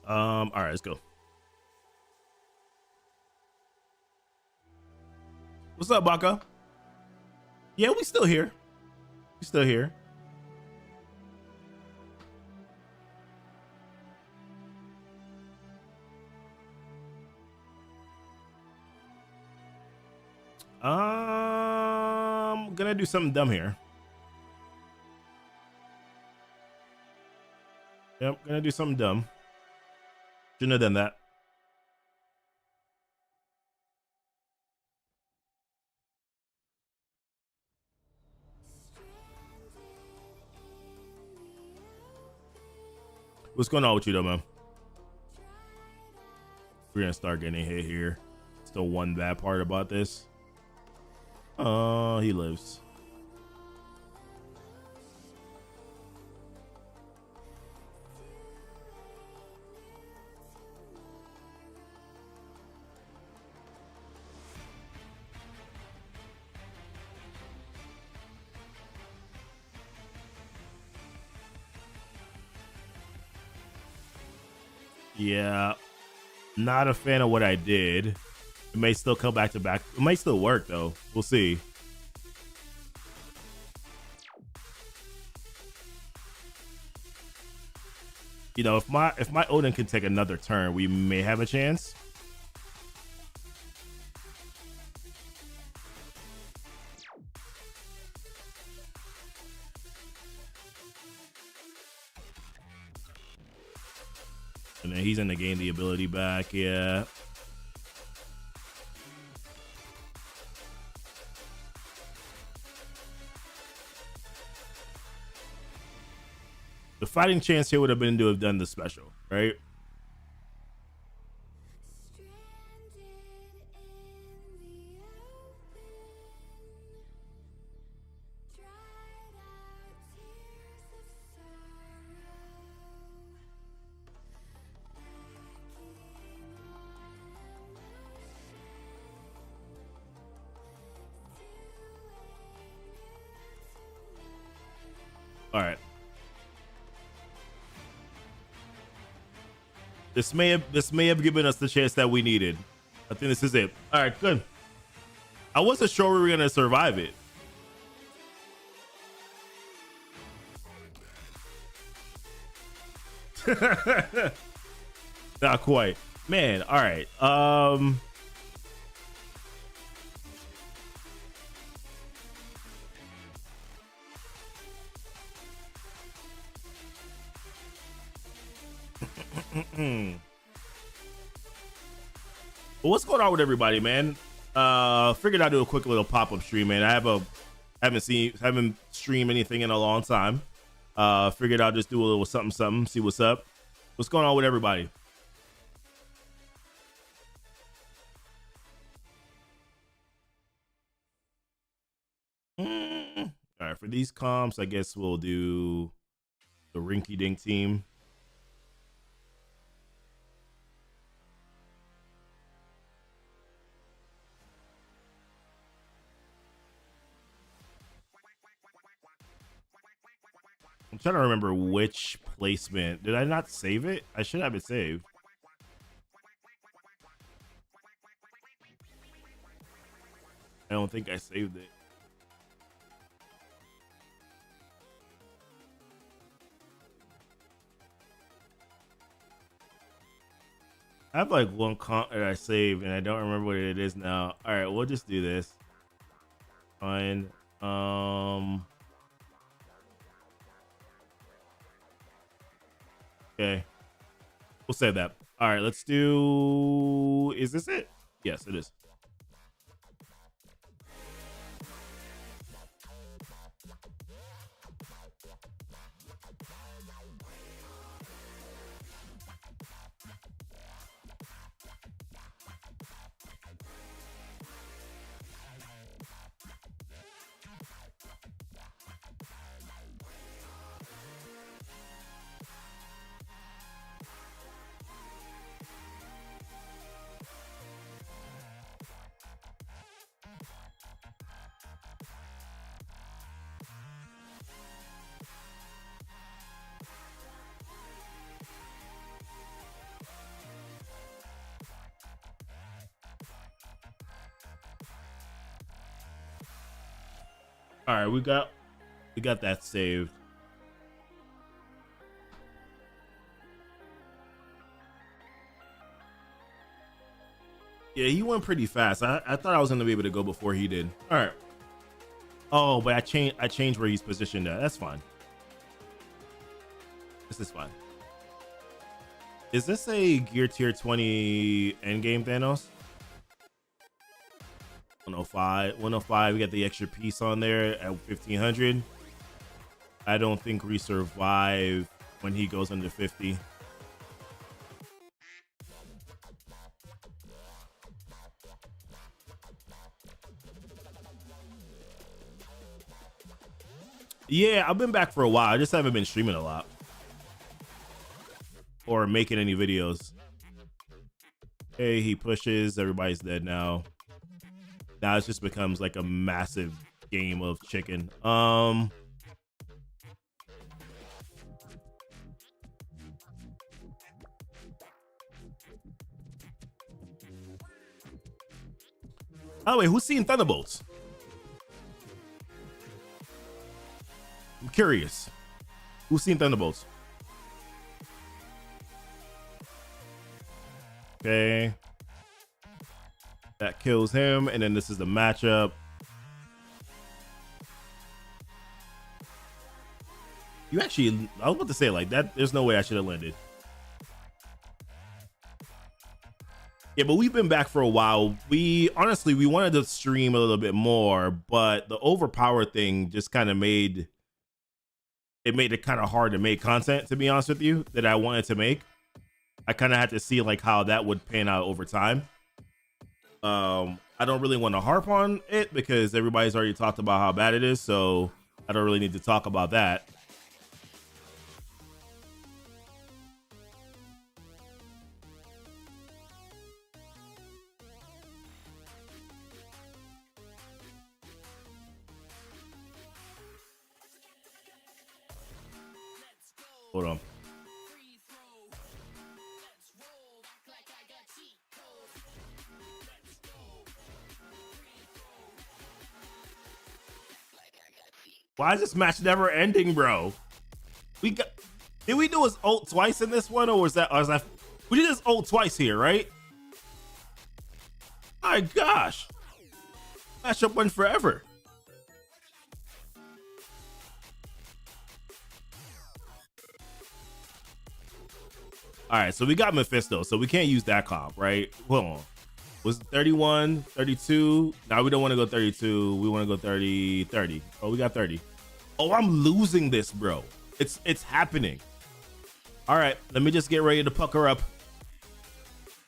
All right, let's go. What's up, Baka? Yeah, we still here. We still here. Gonna do something dumb here. Yep, gonna do something dumb. Shouldn't have done that. What's going on with you though, man? We're gonna start getting hit here. Still one bad part about this. Oh, he lives. Yeah, not a fan of what I did. It may still come back to back. It might still work though. We'll see. You know, if my Odin can take another turn, we may have a chance. And then he's gonna gain the ability back. Yeah. The fighting chance here would have been to have done the special, right? All right. This may have given us the chance that we needed. I think this is it. All right, good. I wasn't sure we were gonna survive it. Not quite, man. All right. Well, what's going on with everybody, man? Figured I'd do a quick little pop-up stream, man. Haven't streamed anything in a long time. Figured I'll just do a little something, see what's up. What's going on with everybody? All right, for these comps, I guess we'll do the Rinky Dink team. I'm trying to remember which placement. Did I not save it? I should have it saved. I don't think I saved it. I have like one comp that I saved and I don't remember what it is now. All right, we'll just do this. Fine. Okay. We'll save that. All right, let's do... Is this it? Yes, it is. All right, we got that saved. Yeah, he went pretty fast. I thought I was gonna be able to go before he did. All right. Oh, but I changed where he's positioned at. That's fine. This is fine. Is this a Gear Tier 20 endgame Thanos? 105. 105. We got the extra piece on there at 1500. I don't think we survive when he goes under 50. Yeah, I've been back for a while. I just haven't been streaming a lot or making any videos. Hey, he pushes. Everybody's dead now. Now it just becomes like a massive game of chicken. By the way, who's seen Thunderbolts? I'm curious. Who's seen Thunderbolts? Okay. That kills him, and then this is the matchup. You actually, I was about to say like that. There's no way I should have landed. Yeah, but we've been back for a while. We honestly, we wanted to stream a little bit more, but the overpower thing just kind of made it kind of hard to make content, to be honest with you, that I wanted to make. I kind of had to see like how that would pan out over time. I don't really want to harp on it because everybody's already talked about how bad it is, so I don't really need to talk about that. Hold on. Why is this match never ending, bro? Did we do his ult twice in this one, or was that we did his ult twice here, right? My gosh. Matchup went forever. All right, so we got Mephisto, so we can't use that comp, right? Hold on. Was 31, 32? Now we don't want to go 32. We want to go 30, 30. Oh, we got 30. Oh, I'm losing this, bro. It's happening. All right, let me just get ready to pucker up.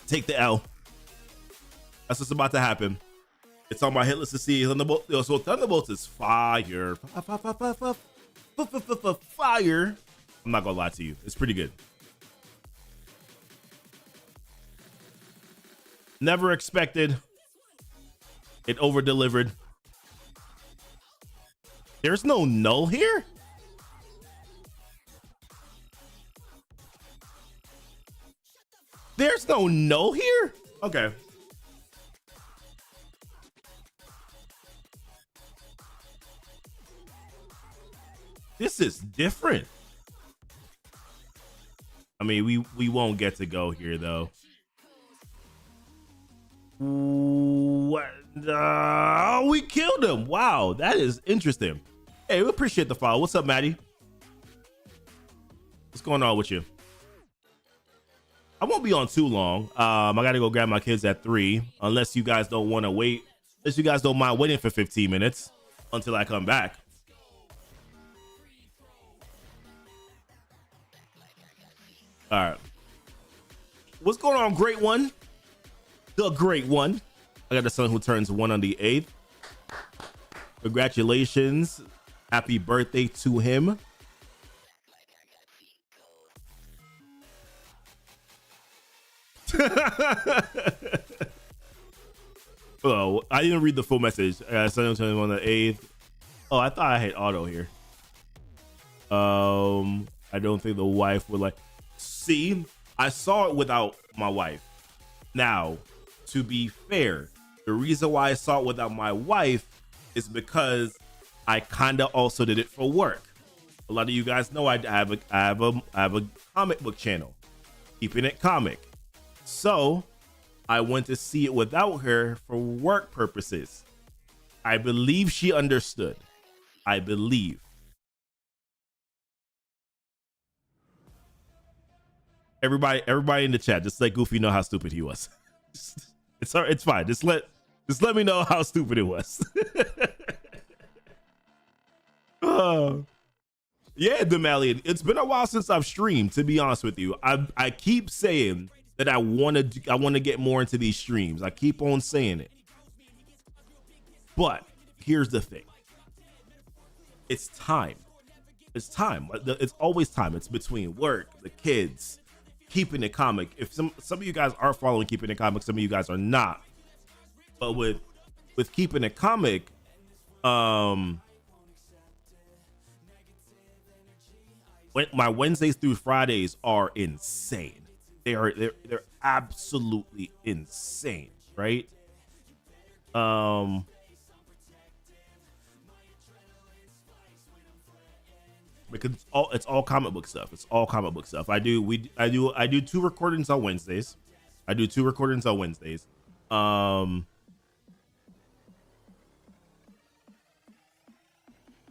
Take the L. That's what's about to happen. It's on my hit list to see Thunderbolts. So Thunderbolts is fire. Fire. I'm not gonna lie to you. It's pretty good. Never expected. It over-delivered. There's no null here? There's no null here? Okay. This is different. I mean, we won't get to go here though. What? We killed him. Wow, that is interesting. Hey, we appreciate the follow. What's up, Maddie? What's going on with you? I won't be on too long. I gotta go grab my kids at 3, unless you guys don't want to wait. Unless you guys don't mind waiting for 15 minutes until I come back. All right. What's going on, great one? The great one. I got a son who turns 1 on the 8th. Congratulations. Happy birthday to him. Oh, I didn't read the full message. I got a son who turns 1 on the 8th. Oh, I thought I had auto here. I don't think the wife would like. See, I saw it without my wife. Now, to be fair, the reason why I saw it without my wife is because I kind of also did it for work. A lot of you guys know I have a comic book channel, Keeping It Comic. So I went to see it without her for work purposes. I believe she understood. I believe. Everybody in the chat, just let Goofy know how stupid he was. It's fine. Just let me know how stupid it was. Yeah, Demalion. It's been a while since I've streamed, to be honest with you. I keep saying that I want to get more into these streams. I keep on saying it. But here's the thing. It's time. It's time. It's always time. It's between work, the kids, Keeping It Comic. If some of you guys are following Keeping It Comic, some of you guys are not. But with Keeping It Comic, my Wednesdays through Fridays are insane. They're absolutely insane, right? Because it's all comic book stuff. It's all comic book stuff. I do 2 recordings on Wednesdays.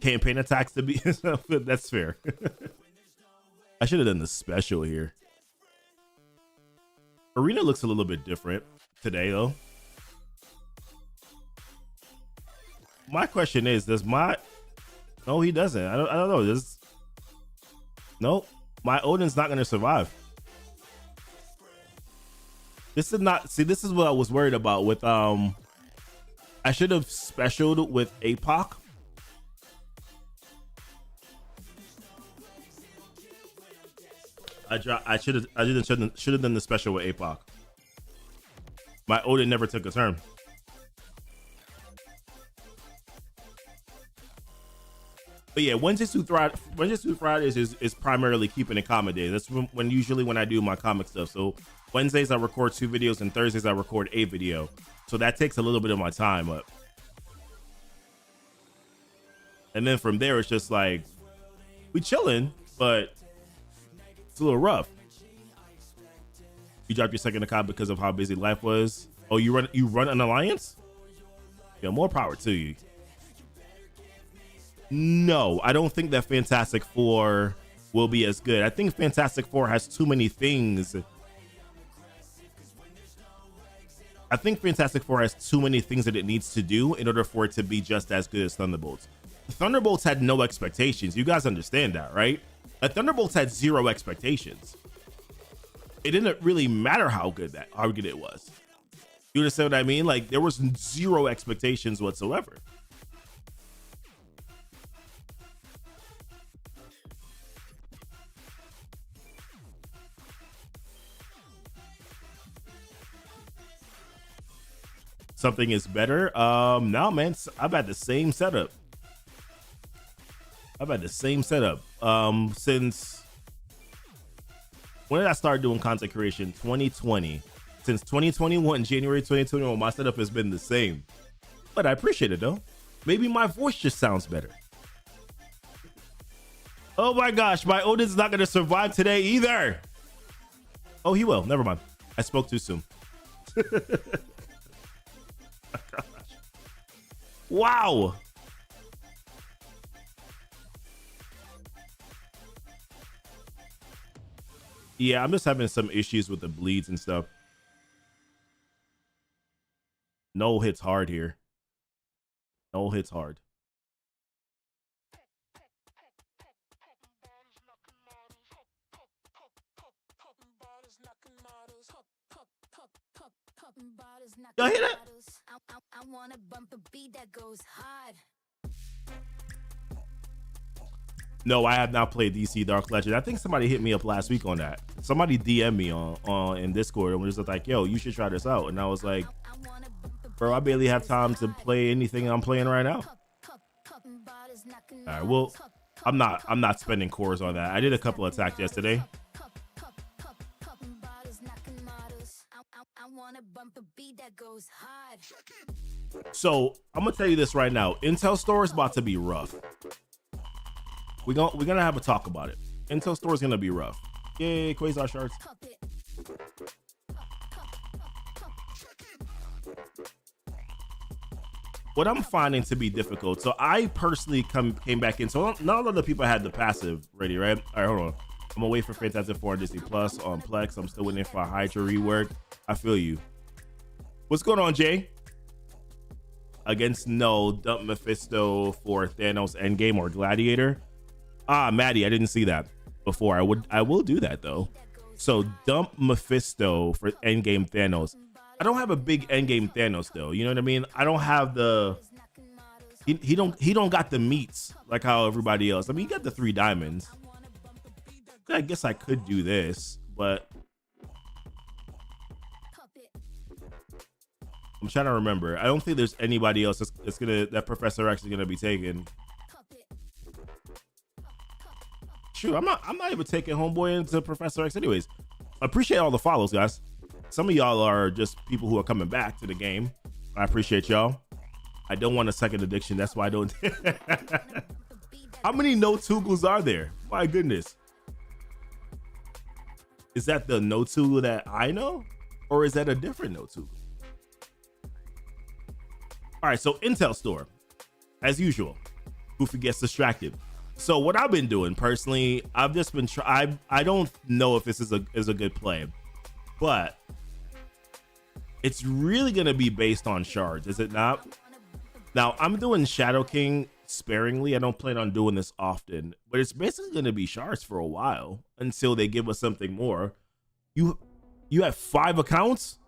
Campaign attacks to be that's fair. I should have done the special here. Arena looks a little bit different today though. My question is, no, he doesn't. I don't know. Nope. My Odin's not gonna survive. This is not, see, this is what I was worried about with I should have specialed with APOC. I should have done the special with APOC. My Odin never took a turn. But yeah, Wednesdays through Fridays is primarily Keeping It Comic Day. That's usually when I do my comic stuff. So Wednesdays I record 2 videos and Thursdays I record a video. So that takes a little bit of my time up. And then from there it's just like we chilling, but it's a little rough. You dropped your second account because of how busy life was. Oh, you run an alliance? Yeah, more power to you. No, I don't think that Fantastic Four will be as good. I think Fantastic Four has too many things. I think Fantastic Four has too many things that it needs to do in order for it to be just as good as Thunderbolts. Thunderbolts had no expectations. You guys understand that, right? Thunderbolts had 0 expectations. It didn't really matter how good it was. You understand what I mean? Like there was 0 expectations whatsoever. Something is better. No, man, I've had the same setup. Since when did I start doing content creation? 2020. Since 2021, January 2021, my setup has been the same. But I appreciate it though. Maybe my voice just sounds better. Oh my gosh, my Odin's not gonna survive today either. Oh, he will. Never mind. I spoke too soon. Gosh. Wow. Yeah, I'm just having some issues with the bleeds and stuff. No hits hard here. No hits hard. Y'all hear that? I want to bump a beat that goes hard. No, I have not played DC Dark Legend. I think somebody hit me up last week on that. Somebody DM'd me on in Discord and was just like, yo, you should try this out. And I was like, bro, I barely have time to play anything I'm playing right now. All right, well, I'm not spending cores on that. I did a couple attacks yesterday. I want to bump a beat that goes hard. So I'm gonna tell you this right now. Intel Store is about to be rough. We're gonna have a talk about it. Intel Store is gonna be rough. Yay, Quasar shards. What I'm finding to be difficult. So I personally came back in. So not a lot of the people had the passive ready, right? All right, hold on. I'm gonna wait for Fantastic Four on Disney Plus on Plex. I'm still waiting for a Hydra rework. I feel you. What's going on, Jay? Against no, dump Mephisto for Thanos Endgame or Gladiator. Ah, Maddie, I didn't see that before. I will do that though. So dump Mephisto for Endgame Thanos. I don't have a big Endgame Thanos though. You know what I mean? I don't have the he don't got the meats like how everybody else. I mean, he got the 3 diamonds. I guess I could do this, but I'm trying to remember. I don't think there's anybody else that Professor X is gonna be taking. Shoot, I'm not even taking Homeboy into Professor X anyways. I appreciate all the follows, guys. Some of y'all are just people who are coming back to the game. I appreciate y'all. I don't want a second addiction. That's why I don't. How many no Tugles are there? My goodness. Is that the no Tugle that I know? Or is that a different no Tugle? All right, so Intel Store, as usual, Goofy gets distracted. So what I've been doing personally, I've just been I don't know if this is a good play, but it's really gonna be based on shards, is it not? Now I'm doing Shadow King sparingly. I don't plan on doing this often, but it's basically gonna be shards for a while until they give us something more. You have 5 accounts?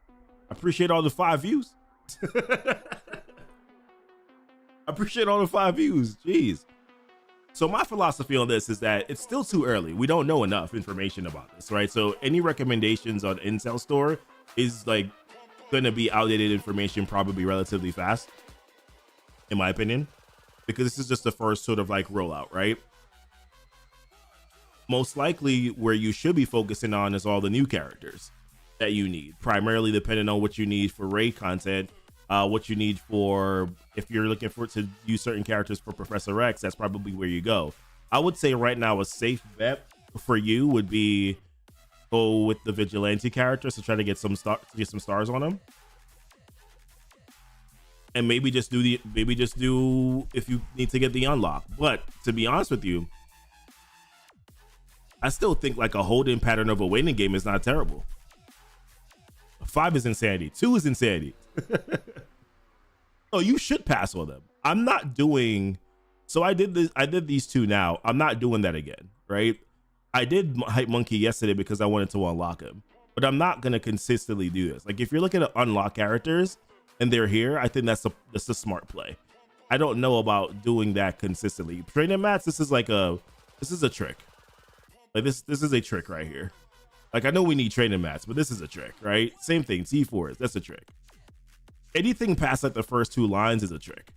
I appreciate all the 5 views. I appreciate all the 5 views. Jeez. So my philosophy on this is that it's still too early. We don't know enough information about this, right? So any recommendations on Intel Store is like going to be outdated information probably relatively fast, in my opinion, because this is just the first sort of like rollout, right? Most likely where you should be focusing on is all the new characters that you need, primarily depending on what you need for raid content. What you need for, if you're looking for to use certain characters for Professor X, that's probably where you go. I would say right now a safe bet for you would be go with the vigilante characters to try to get some stars on them, and maybe just do if you need to get the unlock. But to be honest with you, I still think like a holding pattern of a waiting game is not terrible. 5 is insanity. 2 is insanity. Oh, you should pass on them. I'm not doing. So I did this. I did these 2 now. I'm not doing that again, right? I did Hype Monkey yesterday because I wanted to unlock him, but I'm not gonna consistently do this. Like if you're looking to unlock characters and they're here, I think that's a smart play. I don't know about doing that consistently. Training mats. This is a trick. Like this is a trick right here. Like I know we need training mats, but this is a trick, right? Same thing. T4s. That's a trick. Anything past like the first 2 lines is a trick.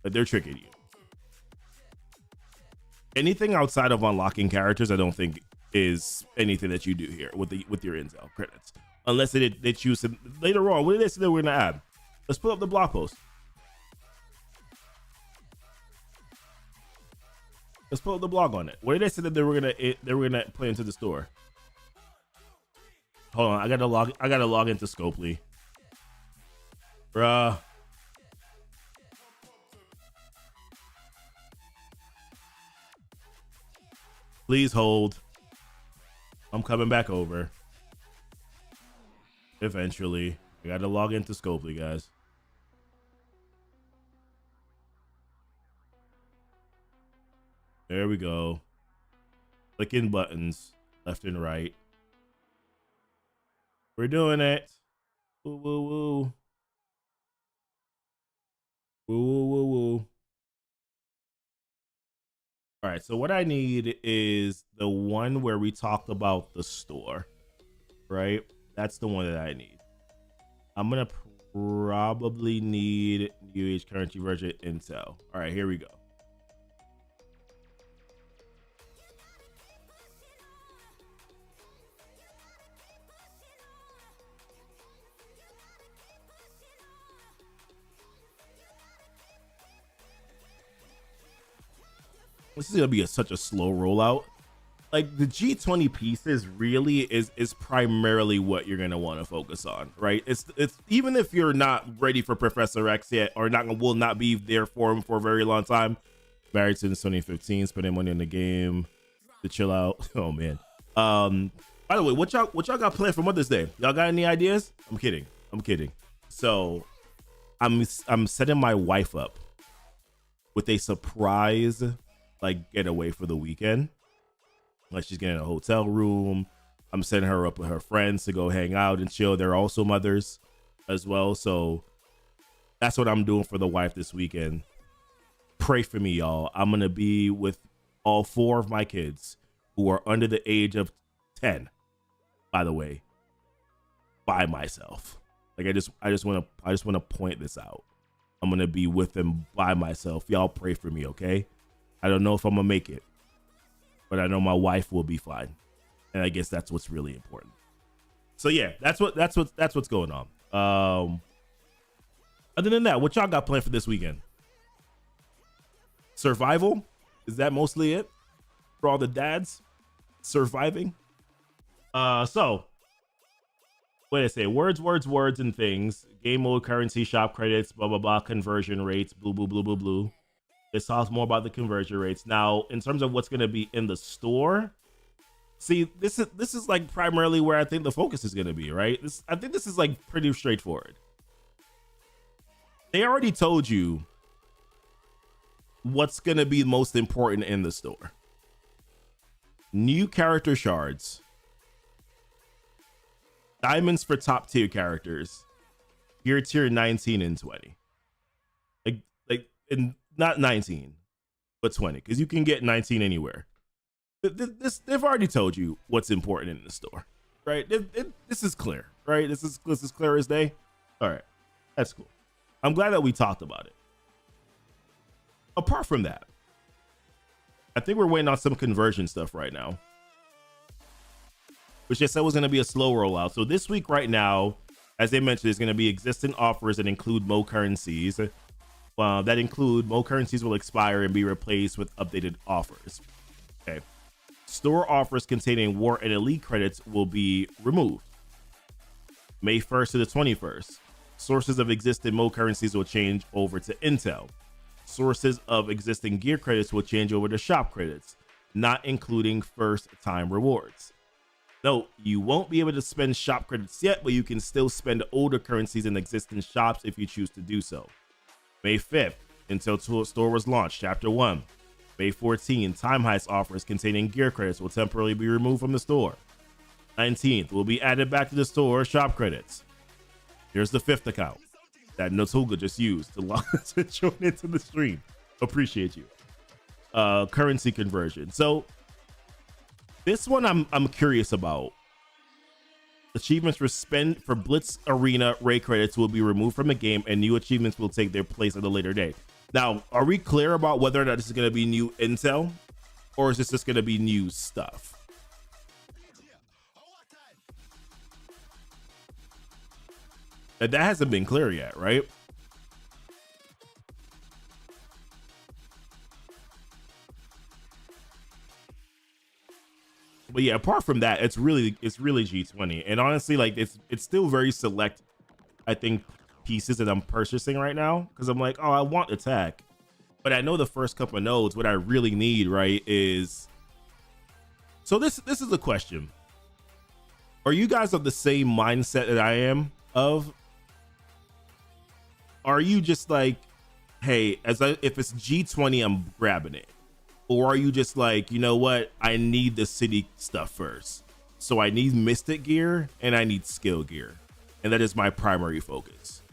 But they're tricking you. Anything outside of unlocking characters, I don't think is anything that you do here with your Intel credits, unless they choose to later on. What did they say they were gonna add? Let's pull up the blog post. Let's pull up the blog on it. What did they say that they were gonna play into the store? Hold on, I gotta log into Scopely. Bruh. Please hold. I'm coming back over. Eventually. I gotta log into Scopely, guys. There we go. Clicking buttons left and right. We're doing it. Woo, woo, woo. Woo, woo, woo, woo. All right, so what I need is the one where we talked about the store, right? That's the one that I need. I'm gonna probably need New Age Currency version Intel. All right, here we go. this is gonna be such a slow rollout. Like the G20 pieces really is primarily what you're gonna want to focus on, right? It's even if you're not ready for Professor X yet, or will not be there for him for a very long time. Married since 2015, spending money on the game to chill out. Oh man. By the way, what y'all got planned for Mother's Day? Y'all got any ideas? I'm kidding. So I'm setting my wife up with a surprise like getaway for the weekend. Like she's getting a hotel room. I'm setting her up with her friends to go hang out and chill. They're also mothers as well. So that's what I'm doing for the wife this weekend. Pray for me, y'all. I'm going to be with all 4 of my kids who are under the age of 10, by the way, by myself. Like I just want to point this out. I'm going to be with them by myself. Y'all pray for me, okay? I don't know if I'm going to make it, but I know my wife will be fine. And I guess that's what's really important. So yeah, that's what's going on. Other than that, what y'all got planned for this weekend? Survival? Is that mostly it for all the dads surviving? So what did I say? Words, and things. Game mode, currency, shop credits, blah, blah, blah, conversion rates, blue, blue, blue, blue, blue. It talks more about the conversion rates. Now, in terms of what's going to be in the store, see, this is like primarily where I think the focus is going to be, right? I think this is like pretty straightforward. They already told you what's going to be most important in the store. New character shards. Diamonds for top tier characters. Gear tier 19 and 20. And not 19, but 20, because you can get 19 anywhere. They've already told you what's important in the store, right? This is clear, right? This is clear as day. All right, that's cool. I'm glad that we talked about it. Apart from that, I think we're waiting on some conversion stuff right now, which they said was going to be a slow rollout. So this week right now, as they mentioned, there's going to be existing offers that include Mo currencies. That include Mo currencies will expire and be replaced with updated offers. Okay. Store offers containing War and Elite credits will be removed. May 1st to the 21st. Sources of existing Mo currencies will change over to Intel. Sources of existing gear credits will change over to shop credits, not including first time rewards. Note, you won't be able to spend shop credits yet, but you can still spend older currencies in existing shops if you choose to do so. May 5th, Intel Store was launched, Chapter 1. May 14, Time Heist offers containing gear credits will temporarily be removed from the store. 19th, will be added back to the store shop credits. Here's the 5th account that Notuga just used to join into the stream. Appreciate you. Currency conversion. So this one I'm curious about. Achievements for Blitz Arena Ray credits will be removed from the game, and new achievements will take their place at a later date. Now, are we clear about whether or not this is going to be new intel, or is this just going to be new stuff? That hasn't been clear yet, right? But yeah, apart from that, it's really G20, and honestly, like it's still very select, I think, pieces that I'm purchasing right now, because I'm like, oh, I want attack, but I know the first couple of nodes, what I really need, right, is. So this is a question. Are you guys of the same mindset that I am of? Are you just like, hey, if it's G20, I'm grabbing it? Or are you just like, you know what? I need the city stuff first. So I need Mystic gear and I need skill gear. And that is my primary focus.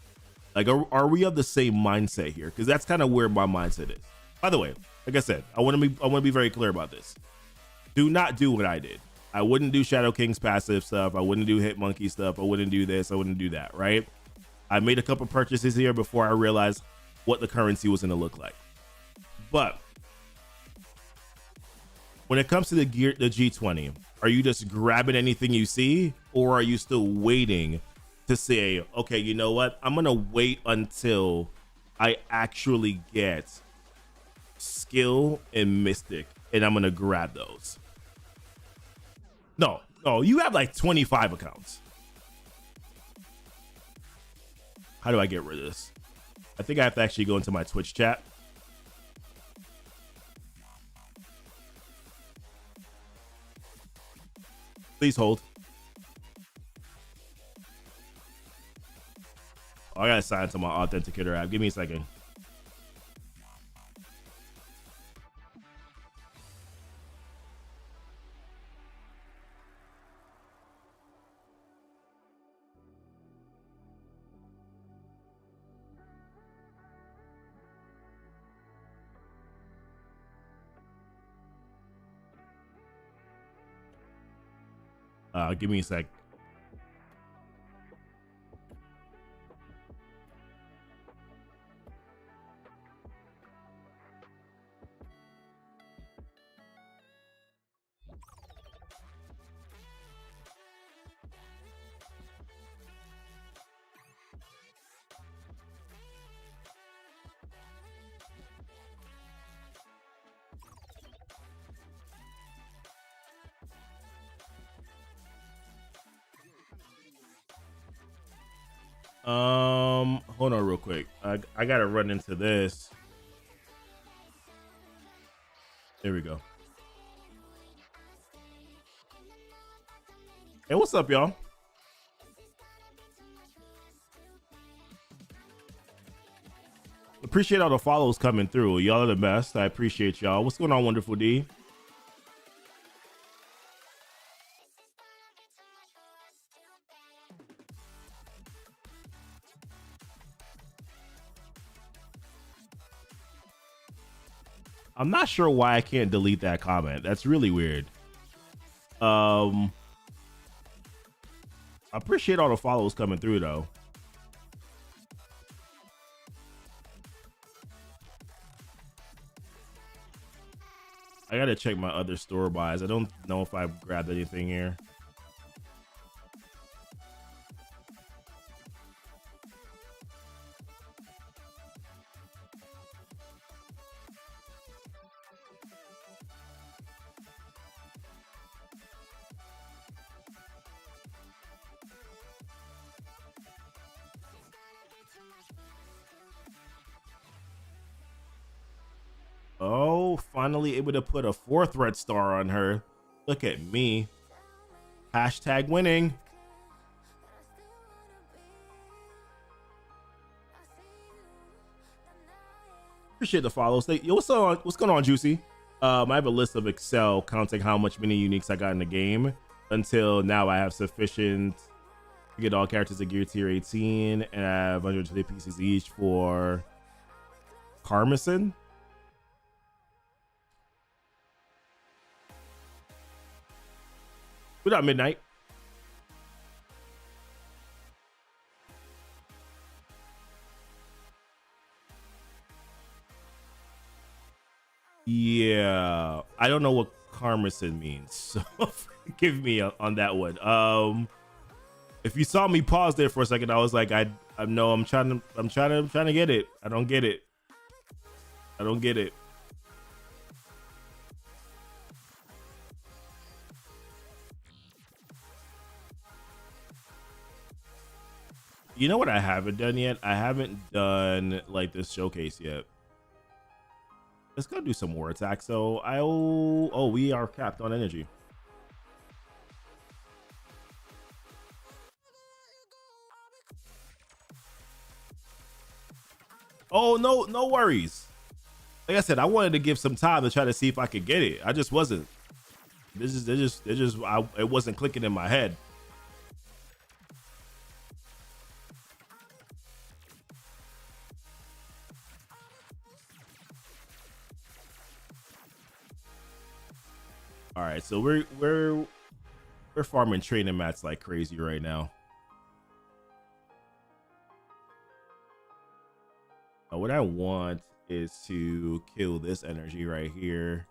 Like, are we of the same mindset here? Because that's kind of where my mindset is. By the way, like I said, I want to be very clear about this. Do not do what I did. I wouldn't do Shadow King's passive stuff. I wouldn't do Hit Monkey stuff. I wouldn't do this. I wouldn't do that, right? I made a couple purchases here before I realized what the currency was going to look like. But when it comes to the G20, are you just grabbing anything you see, or are you still waiting to say, okay, you know what? I'm going to wait until I actually get skill, and mystic, and I'm gonna grab those. No, you have like 25 accounts. How do I get rid of this? I think I have to actually go into my Twitch chat. Please hold. Oh, I gotta sign into my authenticator app. Give me a second. Give me a sec. Hold on real quick. I gotta run into this. There we go. Hey, what's up, y'all? Appreciate all the follows coming through. Y'all are the best. I appreciate y'all. What's going on, Wonderful D? I'm not sure why I can't delete that comment. That's really weird. I appreciate all the follows coming through though. I gotta check my other store buys. I don't know if I grabbed anything here. Oh, finally able to put a 4th red star on her. Look at me. Hashtag winning. Appreciate the follows. Yo, what's going on, Juicy? I have a list of Excel counting how much mini uniques I got in the game. Until now, I have sufficient to get all characters at gear tier 18, and I have 120 pieces each for Carmison. What up, Midnight? Yeah, I don't know what Carmison means, so forgive me on that one. If you saw me pause there for a second, I was like, I know I'm trying to get it. I don't get it. I don't get it. You know what I haven't done yet? I haven't done like this showcase yet. Let's go do some more attacks. So we are capped on energy. Oh, no worries. Like I said, I wanted to give some time to try to see if I could get it. I just wasn't. It wasn't clicking in my head. All right, so we're farming training mats like crazy right now. What I want is to kill this energy right here.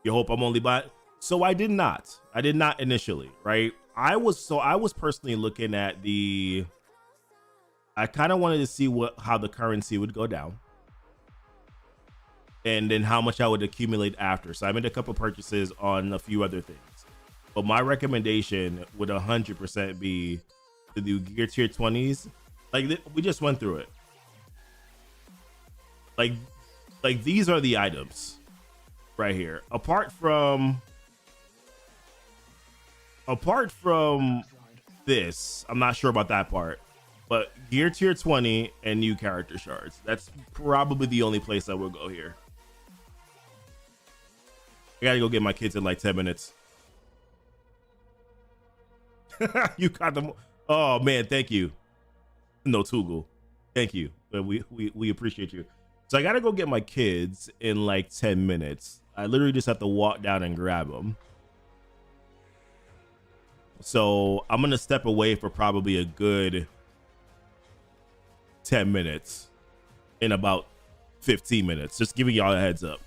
You hope I'm only buying. So I did not initially, right? I was personally looking at the I kind of wanted to see how the currency would go down, and then how much I would accumulate after. So I made a couple purchases on a few other things. But my recommendation would 100% be to do gear tier 20s. Like we just went through it. Like these are the items right here. Apart from this, I'm not sure about that part. But gear tier 20 and new character shards. That's probably the only place I will go here. I gotta go get my kids in like 10 minutes. You got them. Oh man, thank you. No Toogle. Thank you. We appreciate you. So I gotta go get my kids in like 10 minutes. I literally just have to walk down and grab them. So I'm gonna step away for probably a good 10 minutes in about 15 minutes. Just giving y'all a heads up.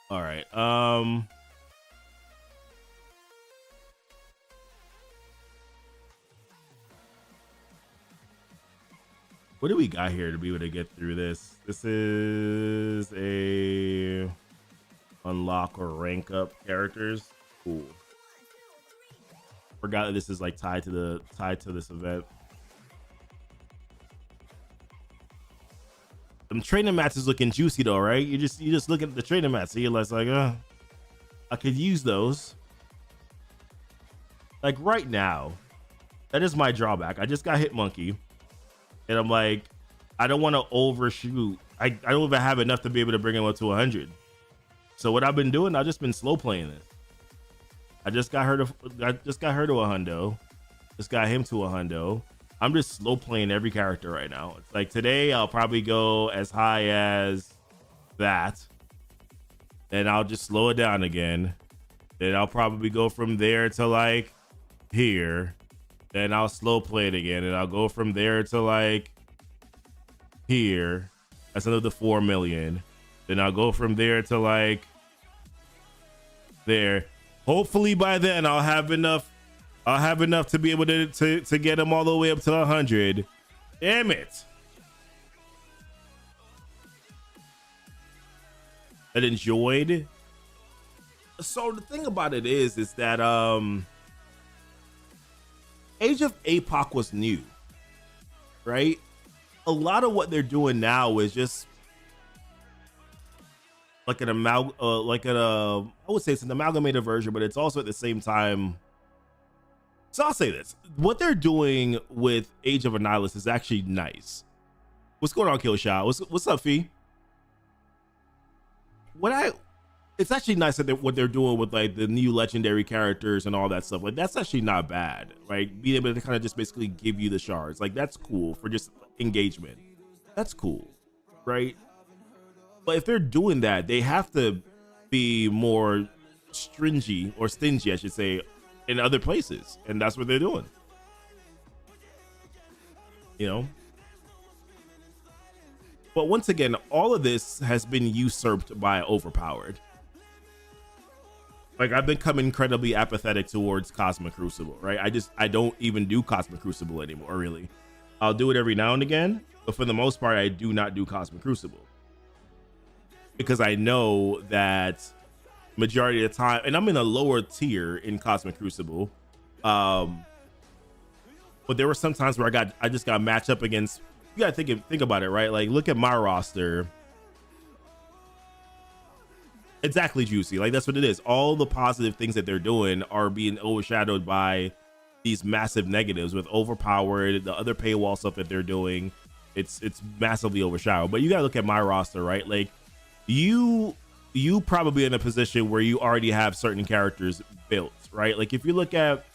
All right. What do we got here to be able to get through this? This is a unlock or rank up characters. Cool. Forgot that this is like tied to this event. Them training mats is looking juicy though, right? You just look at the training mats, so you're like, I could use those. Like right now, that is my drawback. I just got hit monkey, and I'm like, I don't want to overshoot. I don't even have enough to be able to bring him up to 100. So what I've been doing, I've just been slow playing this. I just got her to a hundo. Just got him to a hundo. I'm just slow playing every character right now. It's like today I'll probably go as high as that. Then I'll just slow it down again. Then I'll probably go from there to like here. Then I'll slow play it again. And I'll go from there to like here. That's another 4 million. Then I'll go from there to like there. Hopefully by then I'll have enough to be able to get them all the way up to 100. Damn it. That enjoyed. So the thing about it is that Age of APOC was new, right? A lot of what they're doing now is just like I would say it's an amalgamated version, but it's also at the same time. So I'll say this: what they're doing with Age of Annihilus is actually nice. What's going on, Killshot? What's up, Fee? It's actually nice that what they're doing with like the new legendary characters and all that stuff. Like that's actually not bad, right? Being able to kind of just basically give you the shards, like that's cool for just engagement. That's cool, right? But if they're doing that, they have to be more stingy, I should say, in other places, and that's what they're doing. You know. But once again, all of this has been usurped by Overpowered. Like I've become incredibly apathetic towards Cosmic Crucible, right? I don't even do Cosmic Crucible anymore, really. I'll do it every now and again, but for the most part, I do not do Cosmic Crucible. Because I know that majority of the time, and I'm in a lower tier in Cosmic Crucible, but there were some times where I just got matched up against. You gotta think about it, right? Like look at my roster. Exactly, Juicy. Like that's what it is. All the positive things that they're doing are being overshadowed by these massive negatives with Overpowered, the other paywall stuff that they're doing. It's massively overshadowed. But you gotta look at my roster, right? Like you probably in a position where you already have certain characters built, right? Like if you look at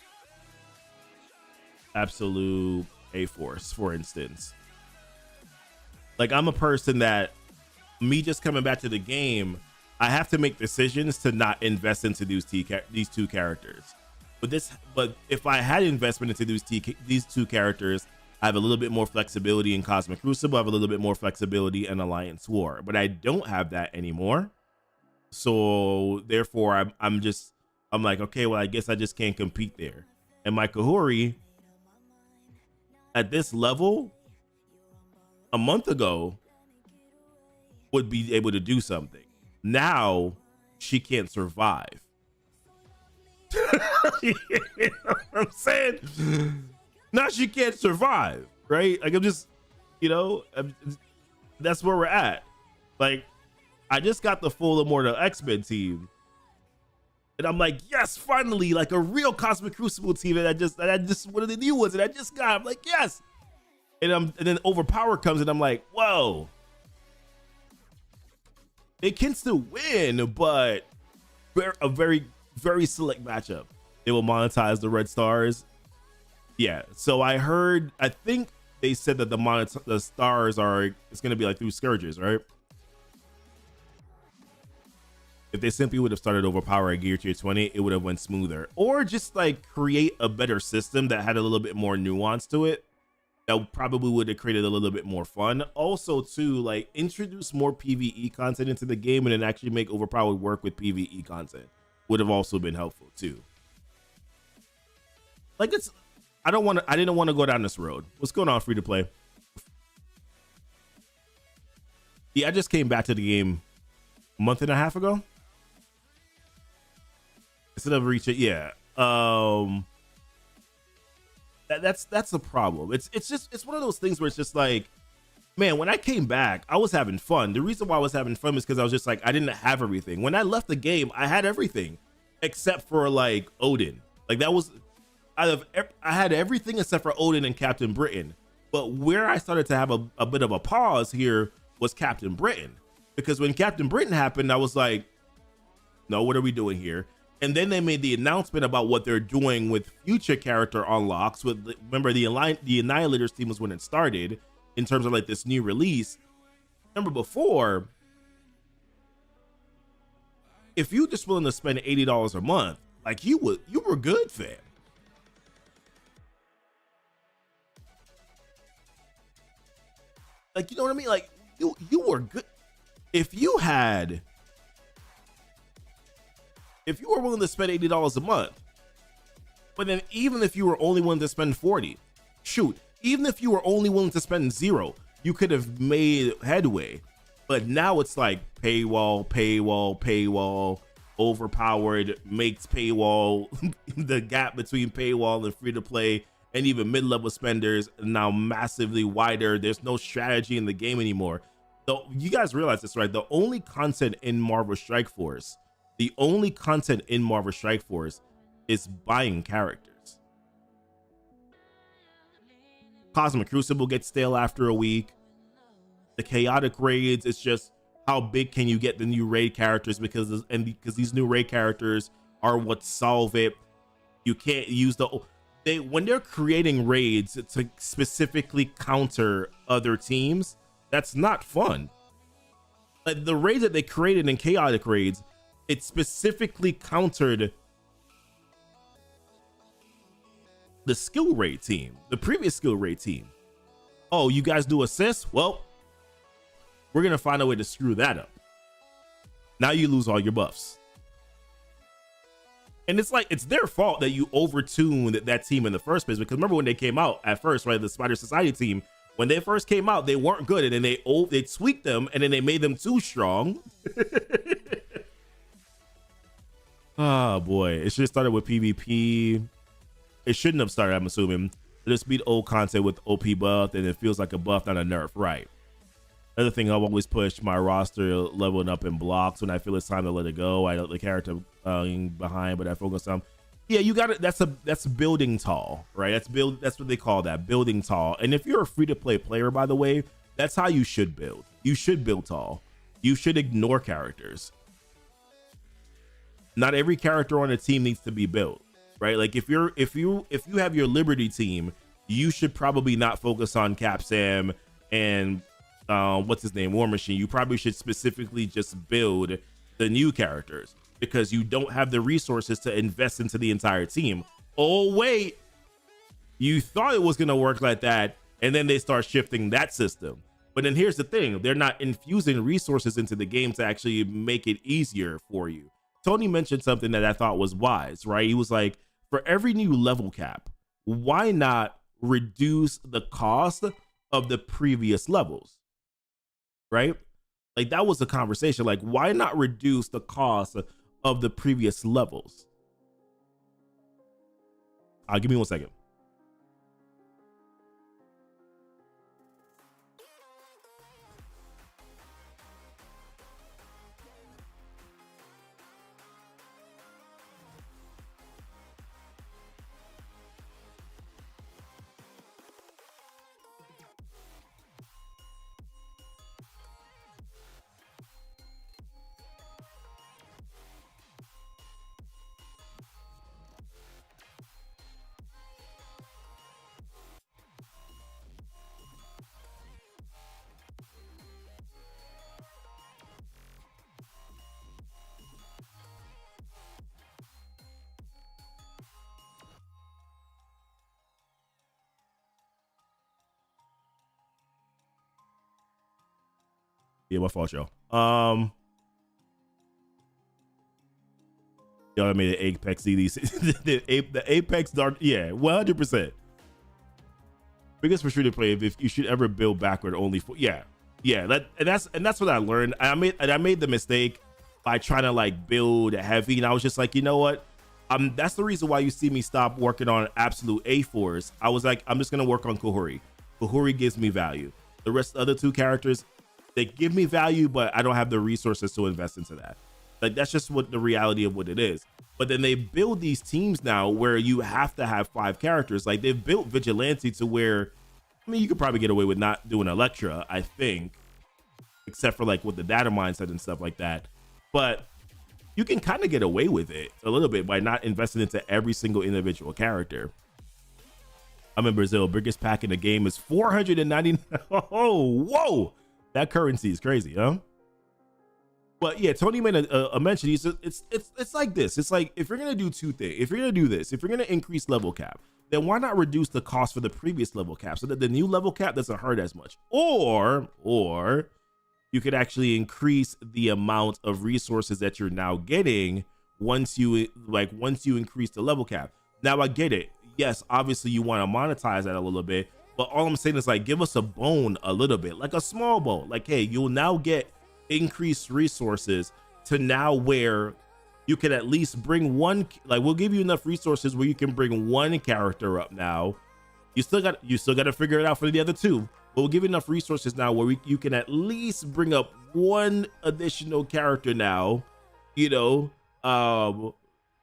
Absolute A-Force, for instance, like I'm a person that me just coming back to the game, I have to make decisions to not invest into these two characters. But if I had investment into these two characters, I have a little bit more flexibility in Cosmic Crucible. I have a little bit more flexibility in Alliance War, but I don't have that anymore. So therefore, I'm like, okay, well, I guess I just can't compete there. And my Kahuri at this level a month ago would be able to do something. Now she can't survive. You know what I'm saying? Now she can't survive, right? Like I'm just, you know, that's where we're at. Like I just got the full Immortal X-Men team. And I'm like, yes, finally, like a real Cosmic Crucible team. And I just one of the new ones, and I just got. I'm like, yes. And then Overpower comes, and I'm like, whoa. It can still win, but a very, very select matchup. They will monetize the Red Stars. Yeah. So I think they said that the stars it's going to be like through Scourges, right? If they simply would have started Overpower at Gear Tier 20, it would have went smoother. Or just like create a better system that had a little bit more nuance to it. That probably would have created a little bit more fun. Also, too, like introduce more PvE content into the game and then actually make Overpowered work with PvE content would have also been helpful too. Like I didn't want to go down this road. What's going on, free to play? Yeah, I just came back to the game a month and a half ago. Instead of reaching, yeah. That's the problem. It's one of those things where it's just like, man, when I came back, I was having fun. The reason why I was having fun is because I was just like, I didn't have everything. When I left the game, I had everything except for like Odin. Like that was, I had everything except for Odin and Captain Britain. But where I started to have a bit of a pause here was Captain Britain, because when Captain Britain happened, I was like, no, what are we doing here? And then they made the announcement about what they're doing with future character unlocks. Remember, the Annihilators team was when it started in terms of like this new release. Remember before, if you just willing to spend $80 a month, like you were good, fam. Like, you know what I mean? Like you were good. If you were willing to spend $80 a month, but then even if you were only willing to spend 40, shoot, even if you were only willing to spend 0, you could have made headway. But now it's like paywall, Overpowered makes paywall, the gap between paywall and free to play and even mid-level spenders now massively wider. There's no strategy in the game anymore. So you guys realize this, right? The only content in Marvel Strike Force is buying characters. Cosmic Crucible gets stale after a week. The chaotic raids, it's just how big can you get the new raid characters, because these new raid characters are what solve it. You can't use when they're creating raids to specifically counter other teams, that's not fun. Like the raids that they created in chaotic raids, it specifically countered the skill raid team, the previous skill raid team. Oh, you guys do assists? Well, we're gonna find a way to screw that up. Now you lose all your buffs. And it's like, it's their fault that you overtuned that team in the first place. Because remember when they came out at first, right? The Spider Society team, when they first came out, they weren't good. And then they tweaked them and then they made them too strong. Oh boy, it should have started with PvP. It shouldn't have started, I'm assuming. Just beat old content with OP buff, and it feels like a buff, not a nerf, right? Another thing, I've always pushed my roster leveling up in blocks when I feel it's time to let it go. I let the character behind, but I focus on. Yeah, you got it. That's building tall, right? That's what they call that, building tall. And if you're a free to play player, by the way, that's how you should build. You should build tall. You should ignore characters. Not every character on a team needs to be built, right? Like if you have your Liberty team, you should probably not focus on Cap Sam and what's his name, War Machine. You probably should specifically just build the new characters, because you don't have the resources to invest into the entire team. Oh wait, you thought it was gonna work like that, and then they start shifting that system. But then here's the thing, they're not infusing resources into the game to actually make it easier for you. Tony mentioned something that I thought was wise, right? He was like, for every new level cap, why not reduce the cost of the previous levels? Right? Like that was the conversation. Like, why not reduce the cost of the previous levels? Give me 1 second. Yeah, my fault, yo. Yo, I made an Apex CDC. the Apex Dark. Yeah, 100%. Biggest frustrated play if you should ever build backward only for that's what I learned. I made the mistake by trying to like build heavy, and I was just like, you know what? That's the reason why you see me stop working on absolute A4s. I was like, I'm just gonna work on Kahuri. Kahuri gives me value. The rest of the other two characters, they give me value, but I don't have the resources to invest into that. Like that's just what the reality of what it is. But then they build these teams now where you have to have 5 characters. Like they've built Vigilante to where, I mean, you could probably get away with not doing Electra, I think, except for like with the data mindset and stuff like that. But you can kind of get away with it a little bit by not investing into every single individual character. I'm in Brazil. Biggest pack in the game is 499. Oh, whoa. That currency is crazy, huh? But yeah, Tony made a mention. He said it's like this. It's like if you're gonna do two things, if you're gonna do this, if you're gonna increase level cap, then why not reduce the cost for the previous level cap so that the new level cap doesn't hurt as much? Or you could actually increase the amount of resources that you're now getting once you increase the level cap. Now I get it. Yes, obviously you want to monetize that a little bit, but all I'm saying is like give us a bone a little bit, like a small bone. Like, hey, you'll now get increased resources to now where you can at least bring one, like we'll give you enough resources where you can bring one character up now. You still got to figure it out for the other two, but we'll give you enough resources now where you can at least bring up one additional character now, you know,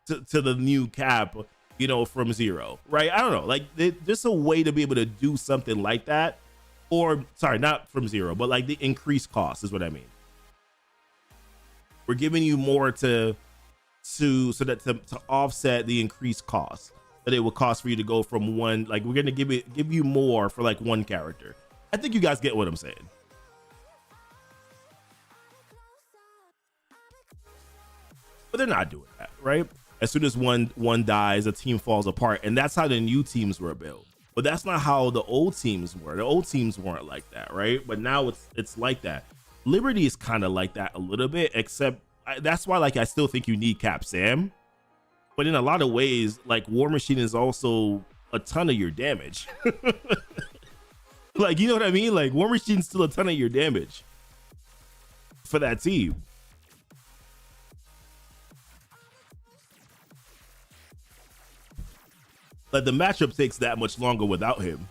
to the new cap, you know, from 0, right? I don't know, like just a way to be able to do something like that. Or sorry, not from 0, but like the increased cost is what I mean. We're giving you more to offset the increased cost that it will cost for you to go from one. Like we're gonna give you more for like one character. I think you guys get what I'm saying. But they're not doing that, right? As soon as one dies, a team falls apart, and that's how the new teams were built. But that's not how the old teams were. The old teams weren't like that, right? But now it's like that. Liberty is kind of like that a little bit, except that's why like I still think you need Cap Sam. But in a lot of ways, like War Machine is also a ton of your damage. Like, you know what I mean? Like War Machine's still a ton of your damage for that team. Like the matchup takes that much longer without him.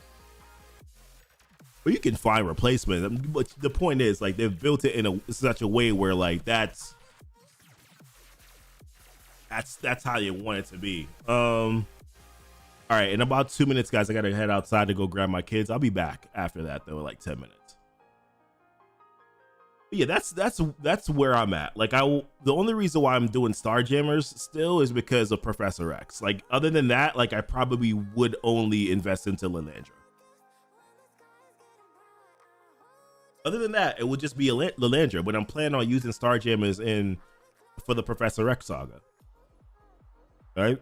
But you can find replacements. But the point is, like, they've built it in such a way where, like, that's how you want it to be. All right, in about 2 minutes, guys, I gotta head outside to go grab my kids. I'll be back after that, though, in like 10 minutes. But yeah, that's where I'm at. Like, the only reason why I'm doing Starjammers still is because of Professor X. Like, other than that, like, I probably would only invest into Lilandra. Other than that, it would just be Lilandra, but I'm planning on using Starjammers for the Professor X saga. All right?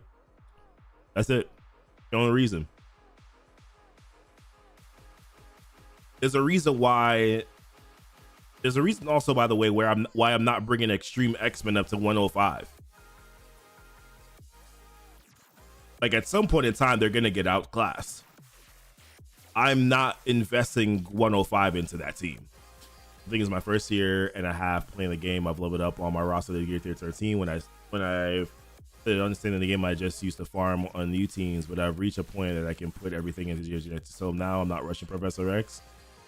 That's it. The only reason. There's a reason also, by the way, why I'm not bringing Extreme X-Men up to 105. Like at some point in time, they're gonna get outclassed. I'm not investing 105 into that team. I think it's my first year and a half playing the game. I've leveled up on my roster to year 13. When I understanding the game, I just used to farm on new teams, but I've reached a point that I can put everything into year. So now I'm not rushing Professor X.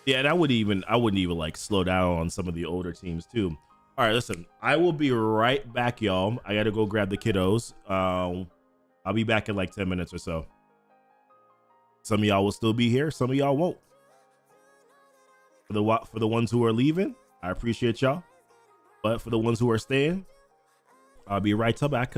Yeah, and I wouldn't even like slow down on some of the older teams too. All right, listen, I will be right back, y'all. I gotta go grab the kiddos. I'll be back in like 10 minutes or so. Some of y'all will still be here. Some of y'all won't. For the ones who are leaving, I appreciate y'all. But for the ones who are staying, I'll be right back.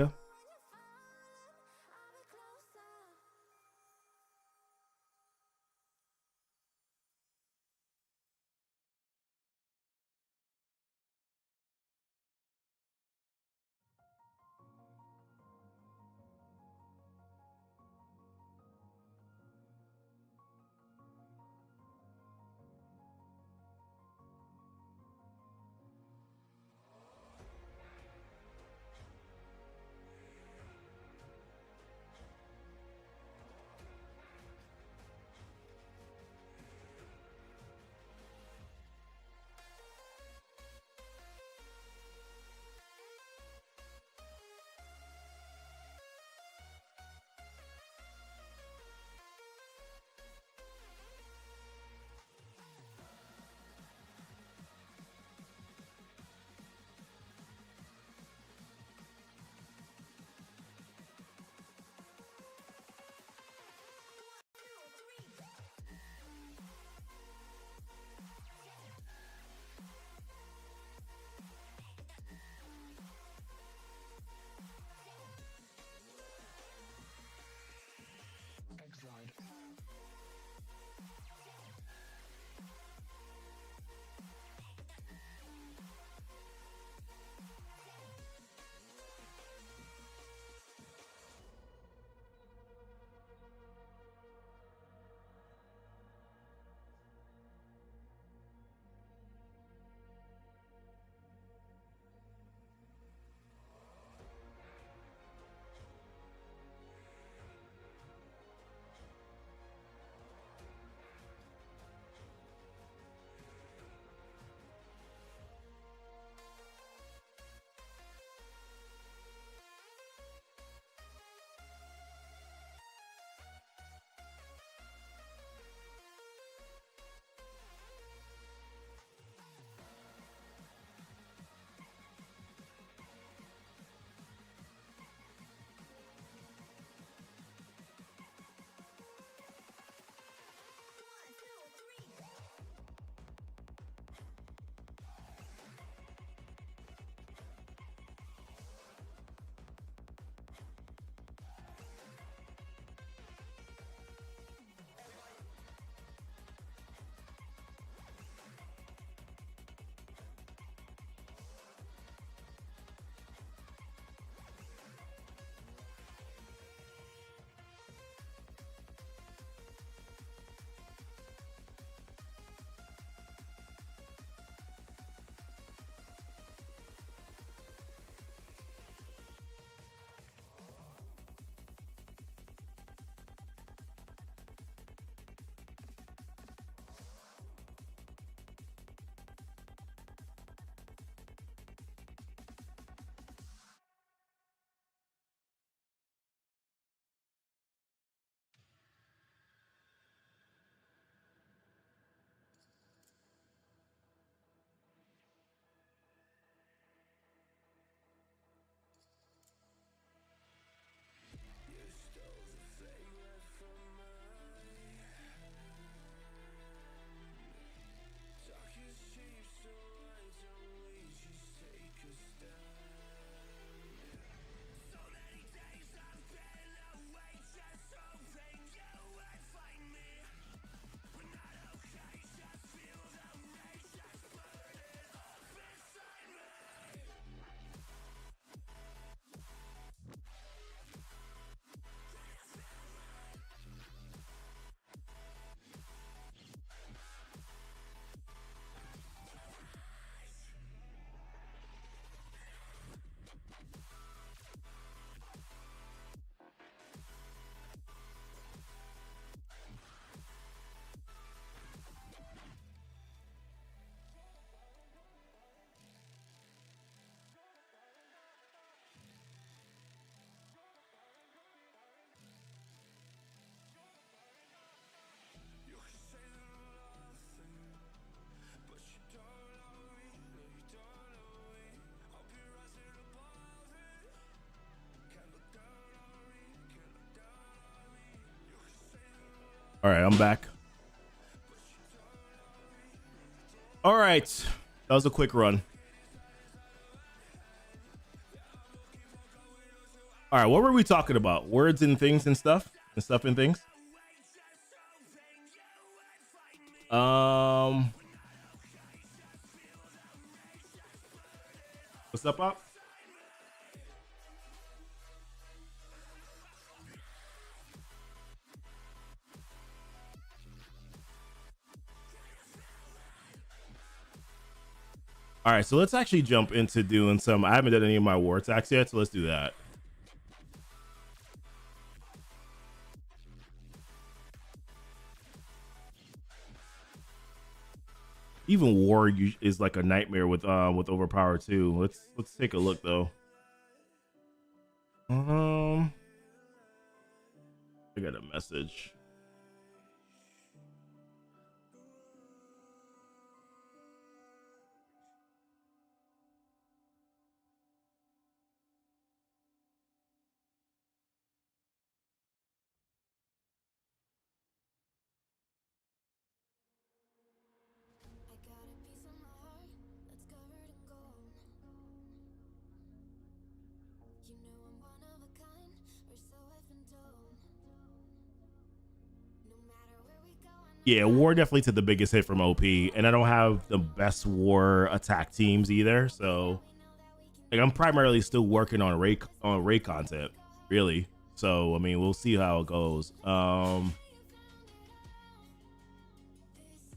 All right, I'm back. All right, that was a quick run. All right, what were we talking about? Words and things and stuff and things. What's up, Pop? All right, so let's actually jump into doing some. I haven't done any of my war attacks yet, so let's do that. Even war is like a nightmare with overpower too. Let's take a look though. I got a message. Yeah, war definitely took the biggest hit from OP, and I don't have the best war attack teams either. So, like, I'm primarily still working on Ray content, really. So, I mean, we'll see how it goes.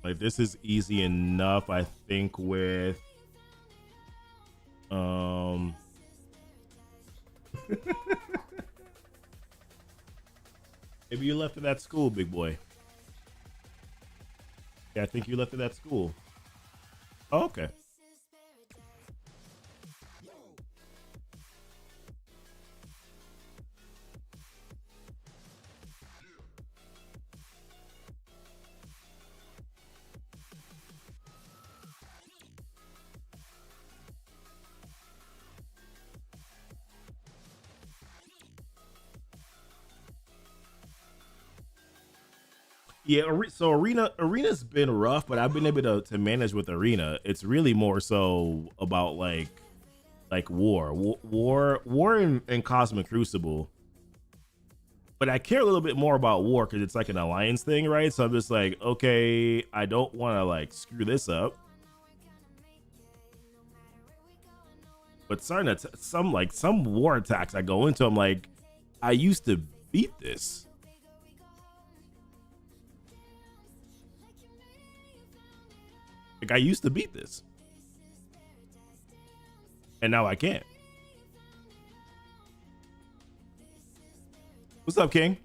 Like, this is easy enough, I think. With maybe you left it at school, big boy. Yeah, I think you left it at school. Oh, okay. Yeah, so arena's been rough, but I've been able to manage with arena. It's really more so about like war and Cosmic Crucible. But I care a little bit more about war because it's like an alliance thing, right? So I'm just like, okay, I don't want to like screw this up. But starting to some war attacks I go into, I'm like, I used to beat this. Like, I used to beat this, and now I can't. What's up, King?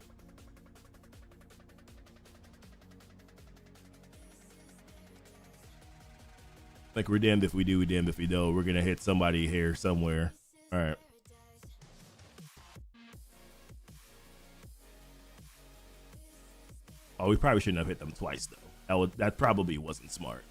Like, we're damned if we do, we're damned if we don't. We're gonna hit somebody here somewhere. All right. Oh, we probably shouldn't have hit them twice though. That probably wasn't smart.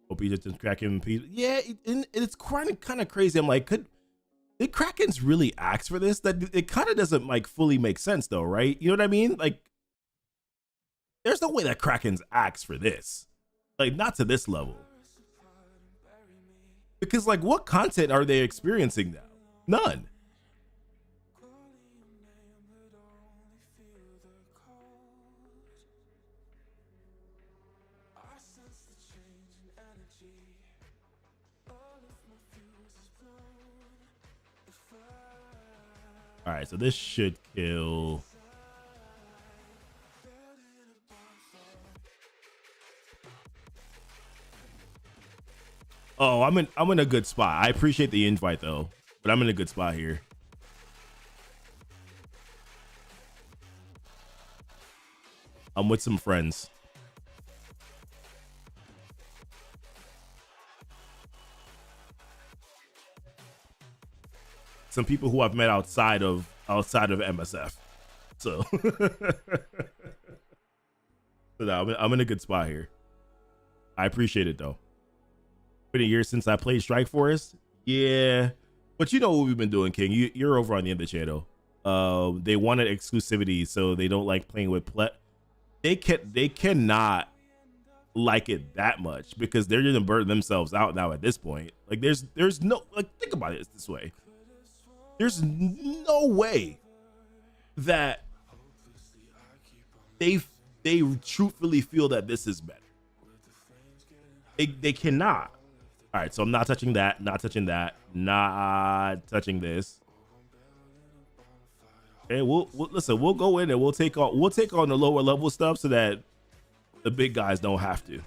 Hope he just Kraken. Yeah, it's kind of crazy. I'm like, did Krakens really ask for this? That it kind of doesn't like fully make sense though, right? You know what I mean? Like, there's no way that Krakens asked for this. Like, not to this level. Because like, what content are they experiencing now? None. All right, so this should kill. Oh, I'm in a good spot. I appreciate the invite though, but I'm in a good spot here. I'm with some friends. Some people who I've met outside of MSF. So, so no, I'm in a good spot here. I appreciate it though. Been a year since I played Strike Force. Yeah, but you know what we've been doing, King. You're over on the other channel. They wanted exclusivity, so they don't like playing with They cannot like it that much because they're gonna burn themselves out now at this point. Like there's no, like, think about it this way. There's no way that they truthfully feel that this is better. They cannot. All right, so I'm not touching that, not touching that, not touching this. Okay, we'll listen. We'll go in and we'll take on the lower level stuff so that the big guys don't have to.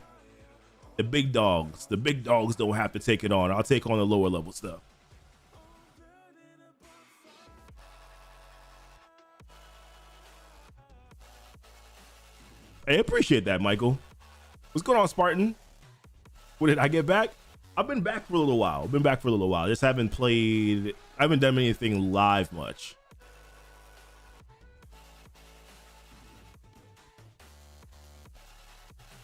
The big dogs don't have to take it on. I'll take on the lower level stuff. I appreciate that, Michael. What's going on, Spartan? When did I get back? I've been back for a little while. Just haven't played. I haven't done anything live much.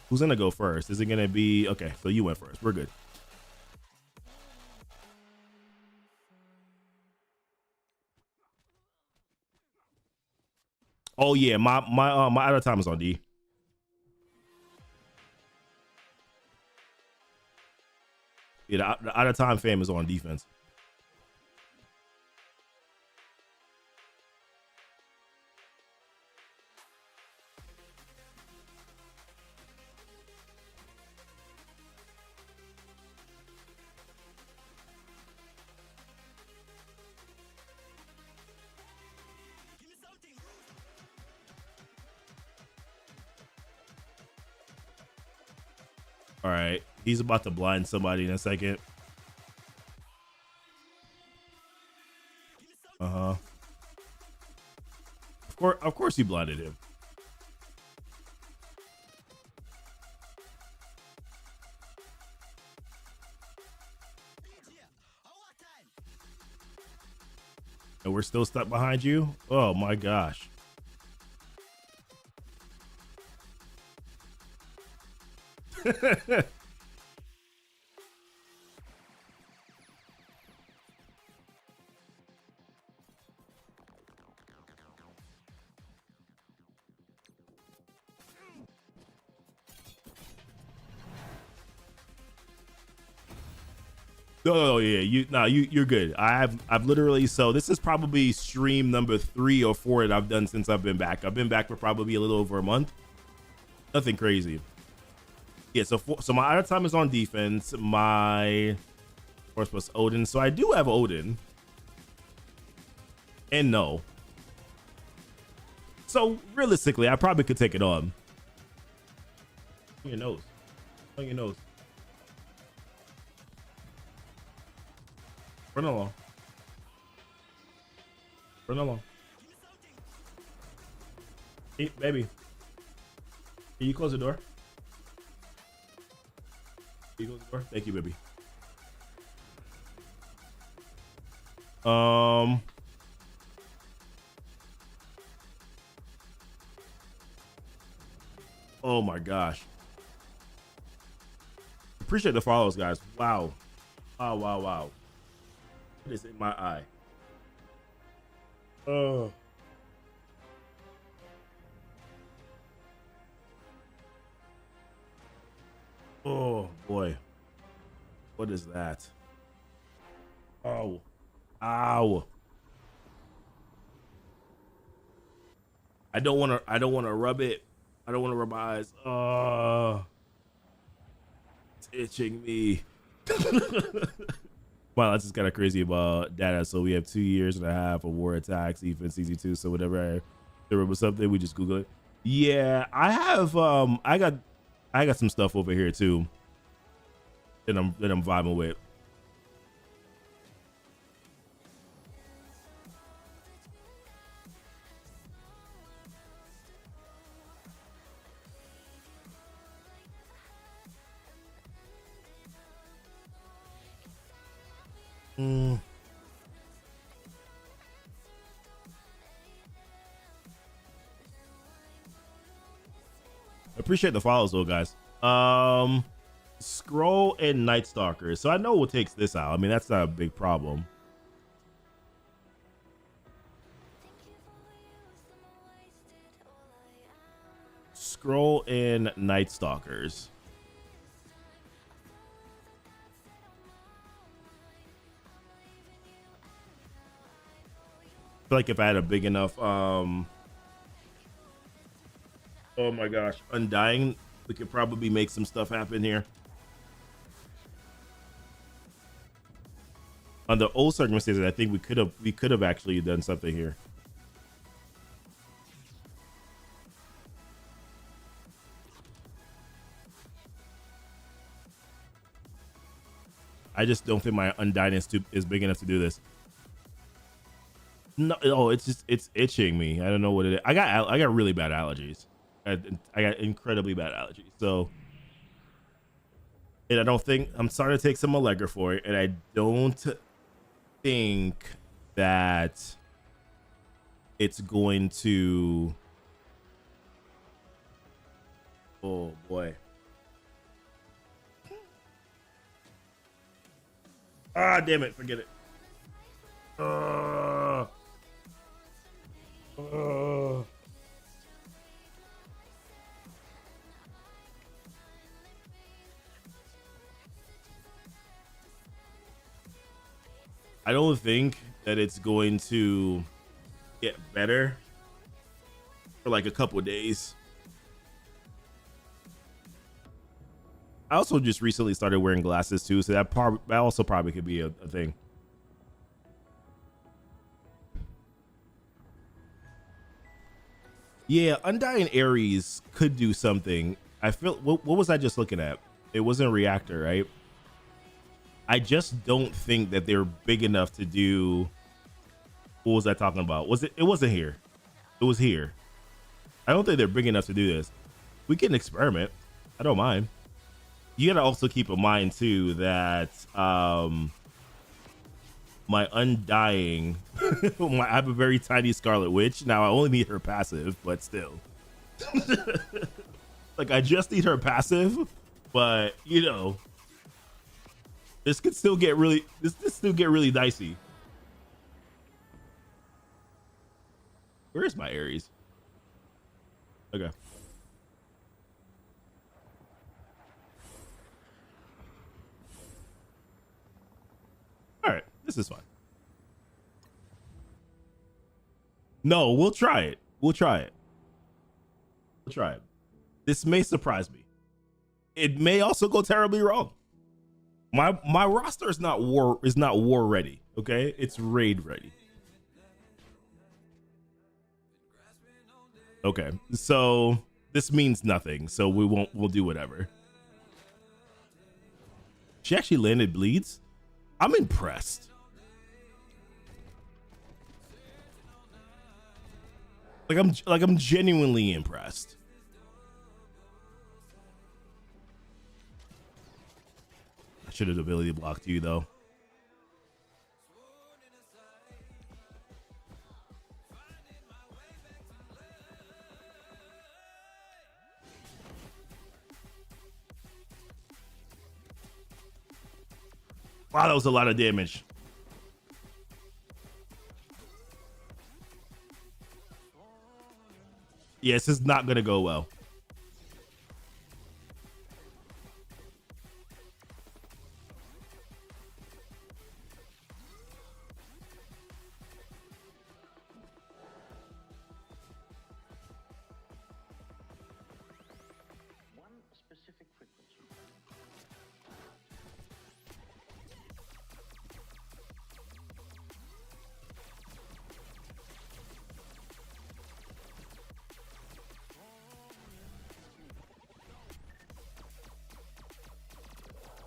Who's gonna go first? Is it gonna be okay? So you went first. We're good. Oh yeah, my out of time is on D. Yeah, the out of time fam is on defense. All right, he's about to blind somebody in a second. Of course, he blinded him. And we're still stuck behind you. Oh my gosh. No, yeah, you're good. I've literally, so this is probably stream number 3 or 4 that I've done since I've been back. I've been back for probably a little over a month. Nothing crazy. Yeah, so my out of time is on defense. My force plus Odin. So I do have Odin. And no. So realistically, I probably could take it on. On your nose. On your nose. Run along. Run along. Hey, baby. Can you close the door? Can you close the door? Thank you, baby. Oh my gosh. Appreciate the follows, guys. Wow. Wow, wow, wow. What is in my eye? Oh. Oh boy. What is that? Oh. Ow. I don't want to rub it. I don't want to rub my eyes. It's itching me. Wow, that's just kind of crazy about data. So we have 2.5 years of war attacks, defense, CZ2. So whatever there was something, we just Google it. Yeah, I have. I got some stuff over here too that I'm vibing with. appreciate the follows though, guys. Scroll and Night Stalkers. So I know what takes this out. I mean, that's not a big problem. Scroll and Night Stalkers. I feel like if I had a big enough oh my gosh, Undying, we could probably make some stuff happen here. Under old circumstances, I think we could have actually done something here. I just don't think my Undying is big enough to do this. No, oh, it's itching me. I don't know what it is. I got really bad allergies. I got incredibly bad allergies. So, and I don't think I'm starting to take some Allegra for it, and I don't think that it's going to. Oh boy. Ah, damn it! Forget it. I don't think that it's going to get better for like a couple of days. I also just recently started wearing glasses too, so that also probably could be a thing. Yeah, Undying Ares could do something. I feel what was I just looking at? It wasn't Reactor, right? I just don't think that they're big enough to do. What was I talking about? Was it? It wasn't here. It was here. I don't think they're big enough to do this. We can experiment. I don't mind. You gotta also keep in mind too that my Undying, I have a very tiny Scarlet Witch. Now I only need her passive, but still, like I just need her passive. But you know, this could still get really dicey. Where is my Ares? Okay. All right, this is fine. No, we'll try it. We'll try it. We'll try it. This may surprise me. It may also go terribly wrong. My roster is not war ready. Okay, it's raid ready. Okay, so this means nothing. So we'll do whatever. She actually landed bleeds. I'm impressed. Like I'm genuinely impressed. I should have ability blocked you though. Wow, that was a lot of damage. Yeah, this is not gonna go well.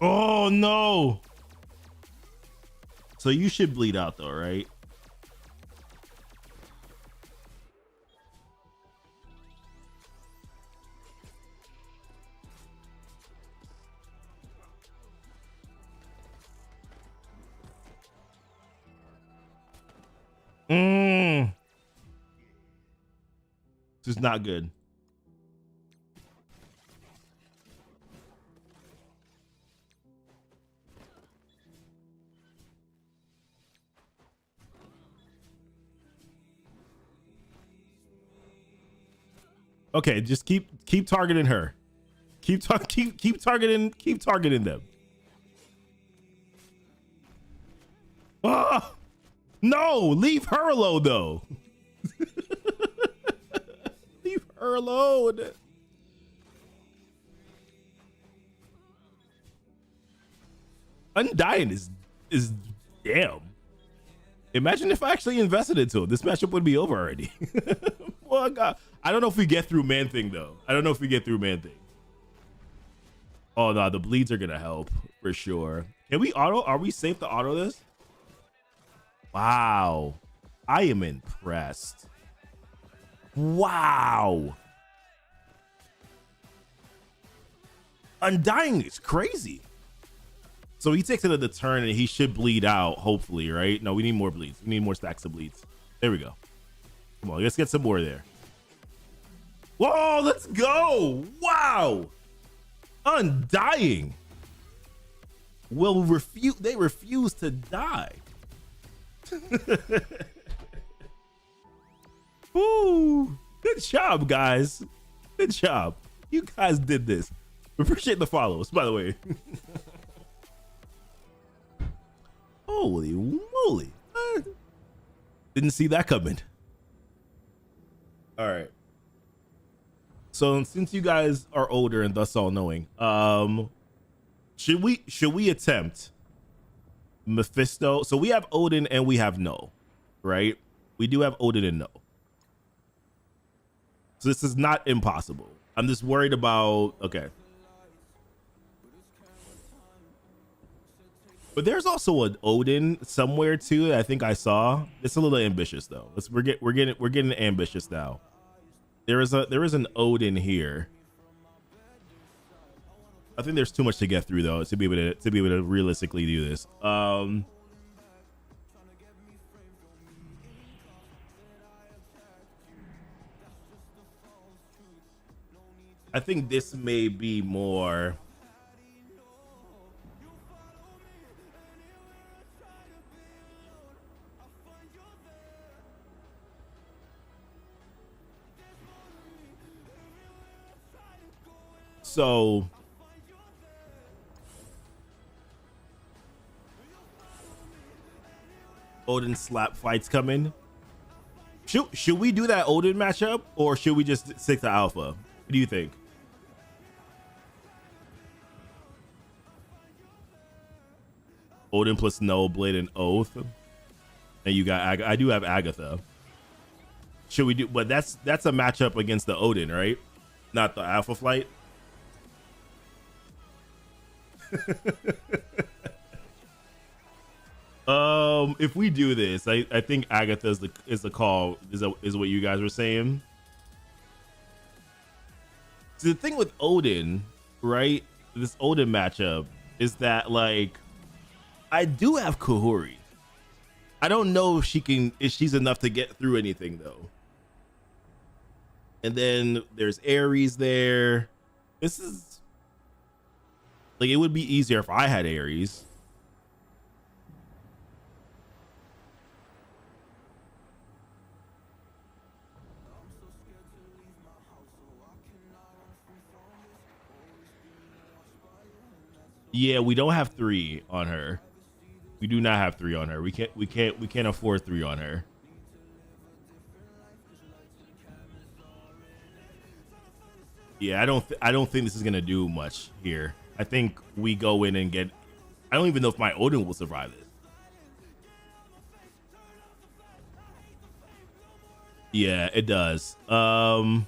Oh no. So you should bleed out though, right? This is not good. Okay, just keep targeting her. Keep targeting them. Oh, no, leave her alone though. Leave her alone. Undying is damn. Imagine if I actually invested into it. This matchup would be over already. Well, God, I don't know if we get through Man Thing though. I don't know if we get through Man Thing. Oh no, the bleeds are gonna help for sure. Can we auto? Are we safe to auto this? Wow, I am impressed. Wow, Undying is crazy. So he takes it at the turn and he should bleed out, hopefully, right? No, we need more bleeds. We need more stacks of bleeds. There we go. Come on, let's get some more there. Whoa, let's go. Wow. Undying. Will refuse. They refuse to die. Ooh, good job, guys. Good job. You guys did this. We appreciate the follows, by the way. Holy moly. Didn't see that coming. All right. So since you guys are older and thus all knowing, should we attempt Mephisto? So we have Odin and we have No, right? We do have Odin and No. So this is not impossible. I'm just worried about, okay. But there's also an Odin somewhere too that I think I saw. It's a little ambitious though. We're getting ambitious now. There is an Odin here. I think there's too much to get through though to be able to realistically do this. I think this may be more. So Odin slap fights coming. Should we do that Odin matchup or should we just stick to Alpha? What do you think? Odin plus No, Blade, and Oath. And you got I do have Agatha. Should we do? But that's a matchup against the Odin, right? Not the Alpha Flight. If we do this, I think Agatha is the call. Is what you guys were saying. So the thing with Odin, right? This Odin matchup is that like I do have Kahuri. I don't know if she's enough to get through anything though. And then there's Ares there. This is like, it would be easier if I had Ares. Yeah, we don't have 3 on her. We do not have 3 on her. We can't afford 3 on her. Yeah, I don't think this is gonna do much here. I think we go in and get. I don't even know if my Odin will survive this. Yeah, it does. I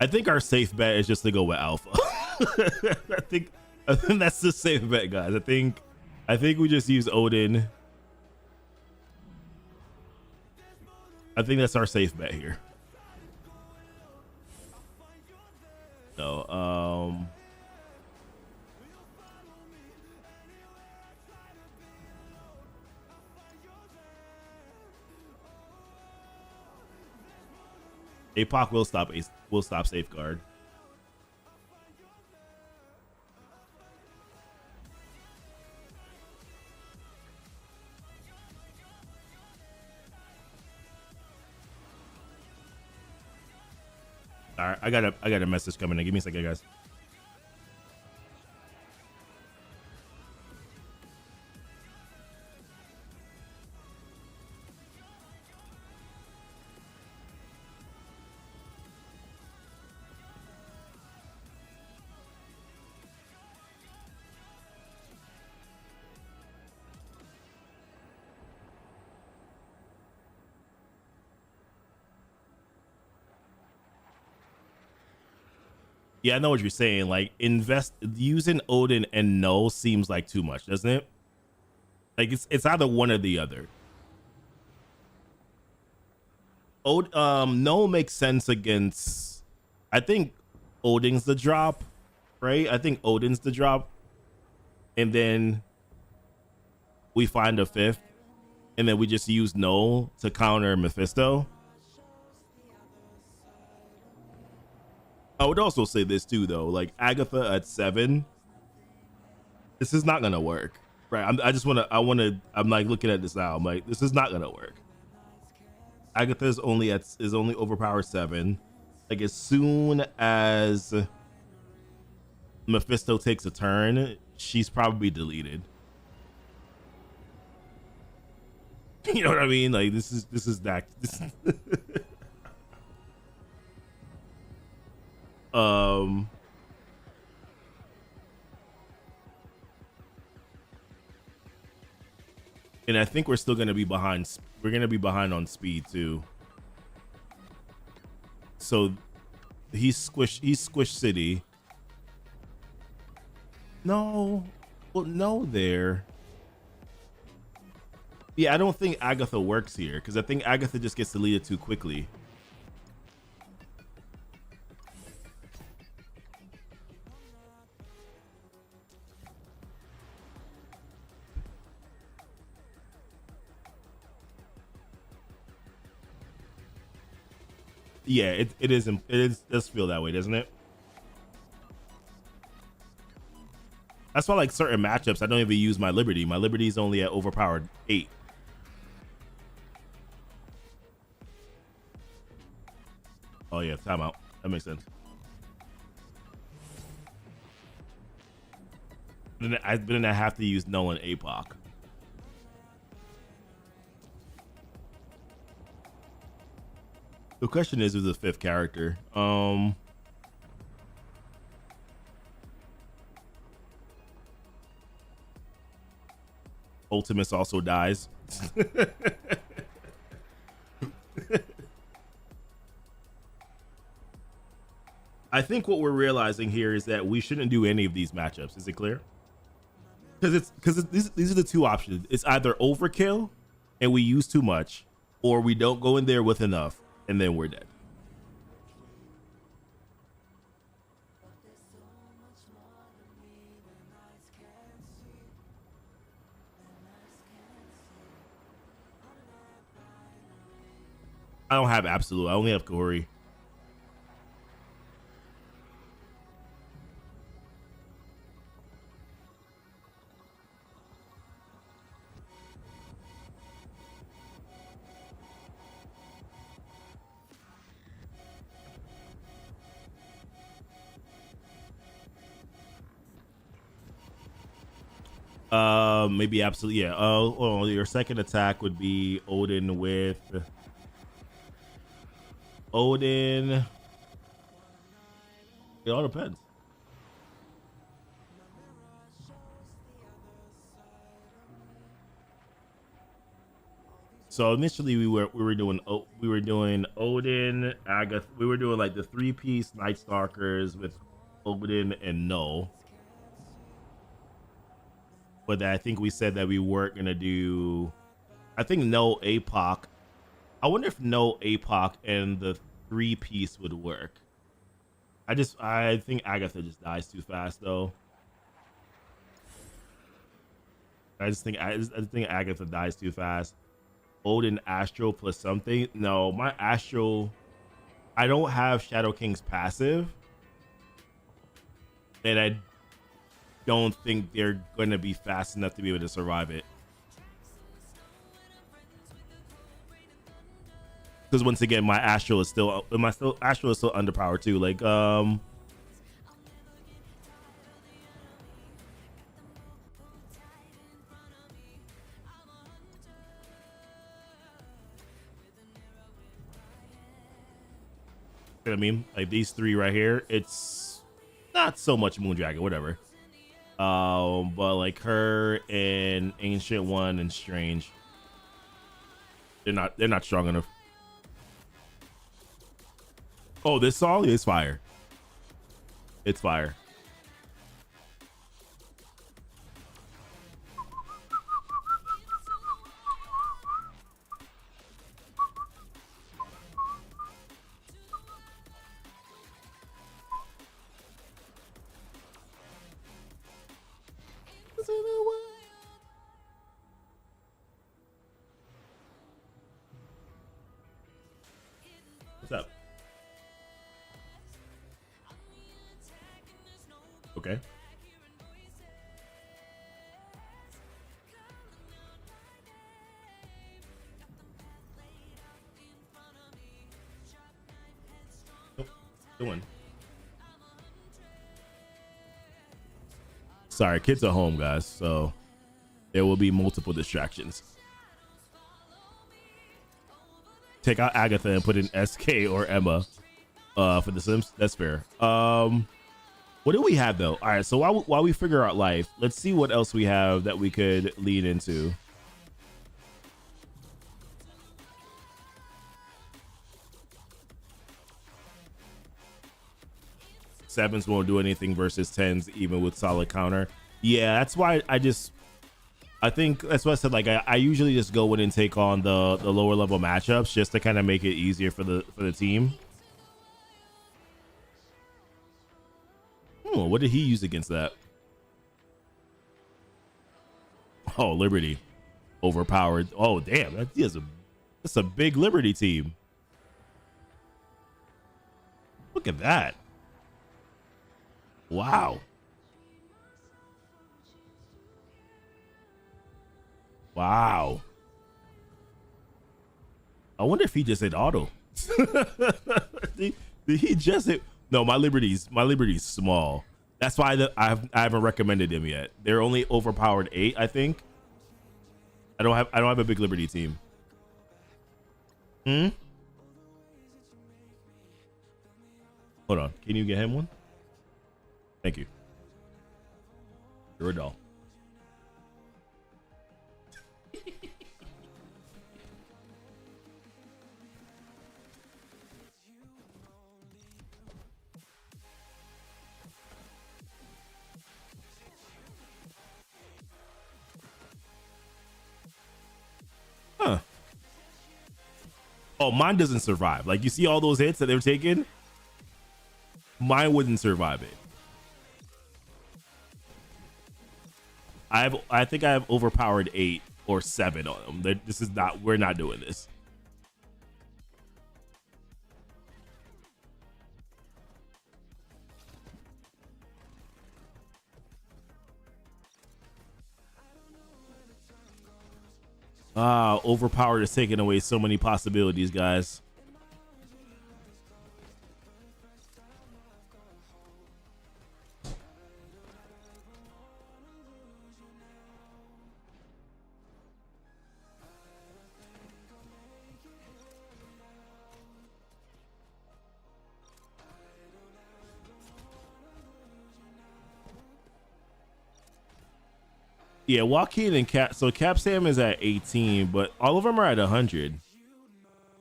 think our safe bet is just to go with Alpha. I think that's the safe bet, guys. I think we just use Odin. I think that's our safe bet here. No, APOC will stop Safeguard. All right, I got a message coming in. Give me a second, guys. Yeah, I know what you're saying. Like, invest using Odin and No seems like too much, doesn't it? Like, it's either one or the other. No makes sense against. I think Odin's the drop, right? I think Odin's the drop, and then we find a fifth, and then we just use No to counter Mephisto. I would also say this too, though. Like Agatha at 7, this is not gonna work, right? I just wanna. I'm like looking at this now. I'm like, this is not gonna work. Agatha is only overpowered 7. Like as soon as Mephisto takes a turn, she's probably deleted. You know what I mean? Like this is that. Um, and I think we're still gonna be behind. We're gonna be behind on speed too. So he's squished. He's squished city. No, well, no there. Yeah, I don't think Agatha works here because I think Agatha just gets deleted too quickly. Yeah, it is. It is, does feel that way, doesn't it? That's why, like certain matchups, I don't even use my Liberty. My Liberty is only at overpowered 8. Oh yeah, timeout. That makes sense. Then I have to use Nolan APOC. The question is, who's the 5th character? Ultimus also dies. I think what we're realizing here is that we shouldn't do any of these matchups. Is it clear? Because these are the two options. It's either overkill and we use too much, or we don't go in there with enough and then we're dead. I don't have absolute. I only have Kahori. Maybe absolutely. Yeah. Oh, well, your second attack would be Odin with Odin. It all depends. So initially we were doing Odin, Agatha. We were doing like the 3-piece Night Stalkers with Odin and No. But I think we said that we weren't gonna do. I think No APOC. I wonder if No APOC and the 3-piece would work. I think Agatha just dies too fast though. I think Agatha dies too fast. Odin Astro plus something. No, my Astro. I don't have Shadow King's passive, and I don't think they're going to be fast enough to be able to survive it. because once again, my Astral is still Astral is still underpowered too. Like you know what I mean? Like these three right here, it's not so much Moondragon, whatever. But like her and Ancient One and Strange, they're not strong enough. Oh, this song is fire. It's fire. What's up? Okay. Nope. Doing. Sorry, kids are home, guys, so there will be multiple distractions. Take out Agatha and put in SK or Emma for the Sims. That's fair. What do we have though? All right, so while we figure out life, let's see what else we have that we could lead into. Sevens won't do anything versus tens, even with solid counter. Yeah, that's why I think that's what I said. Like I usually just go in and take on the lower level matchups just to kind of make it easier for the team. Oh, what did he use against that? Oh, Liberty, overpowered. Oh, damn, that's a big Liberty team. Look at that. Wow. Wow. I wonder if he just hit auto. did he just hit? No, my Liberty's small. That's why I haven't recommended him yet. They're only overpowered 8, I think. I don't have a big Liberty team. Hold on. Can you get him one? Thank you. You're a doll. Huh. Oh, mine doesn't survive. Like, you see all those hits that they're taking? Mine wouldn't survive it. I think I have overpowered 8 or 7 on them. We're not doing this. Overpowered is taking away so many possibilities, guys. Yeah, Joaquin and Cap. So Cap Sam is at 18, but all of them are at 100.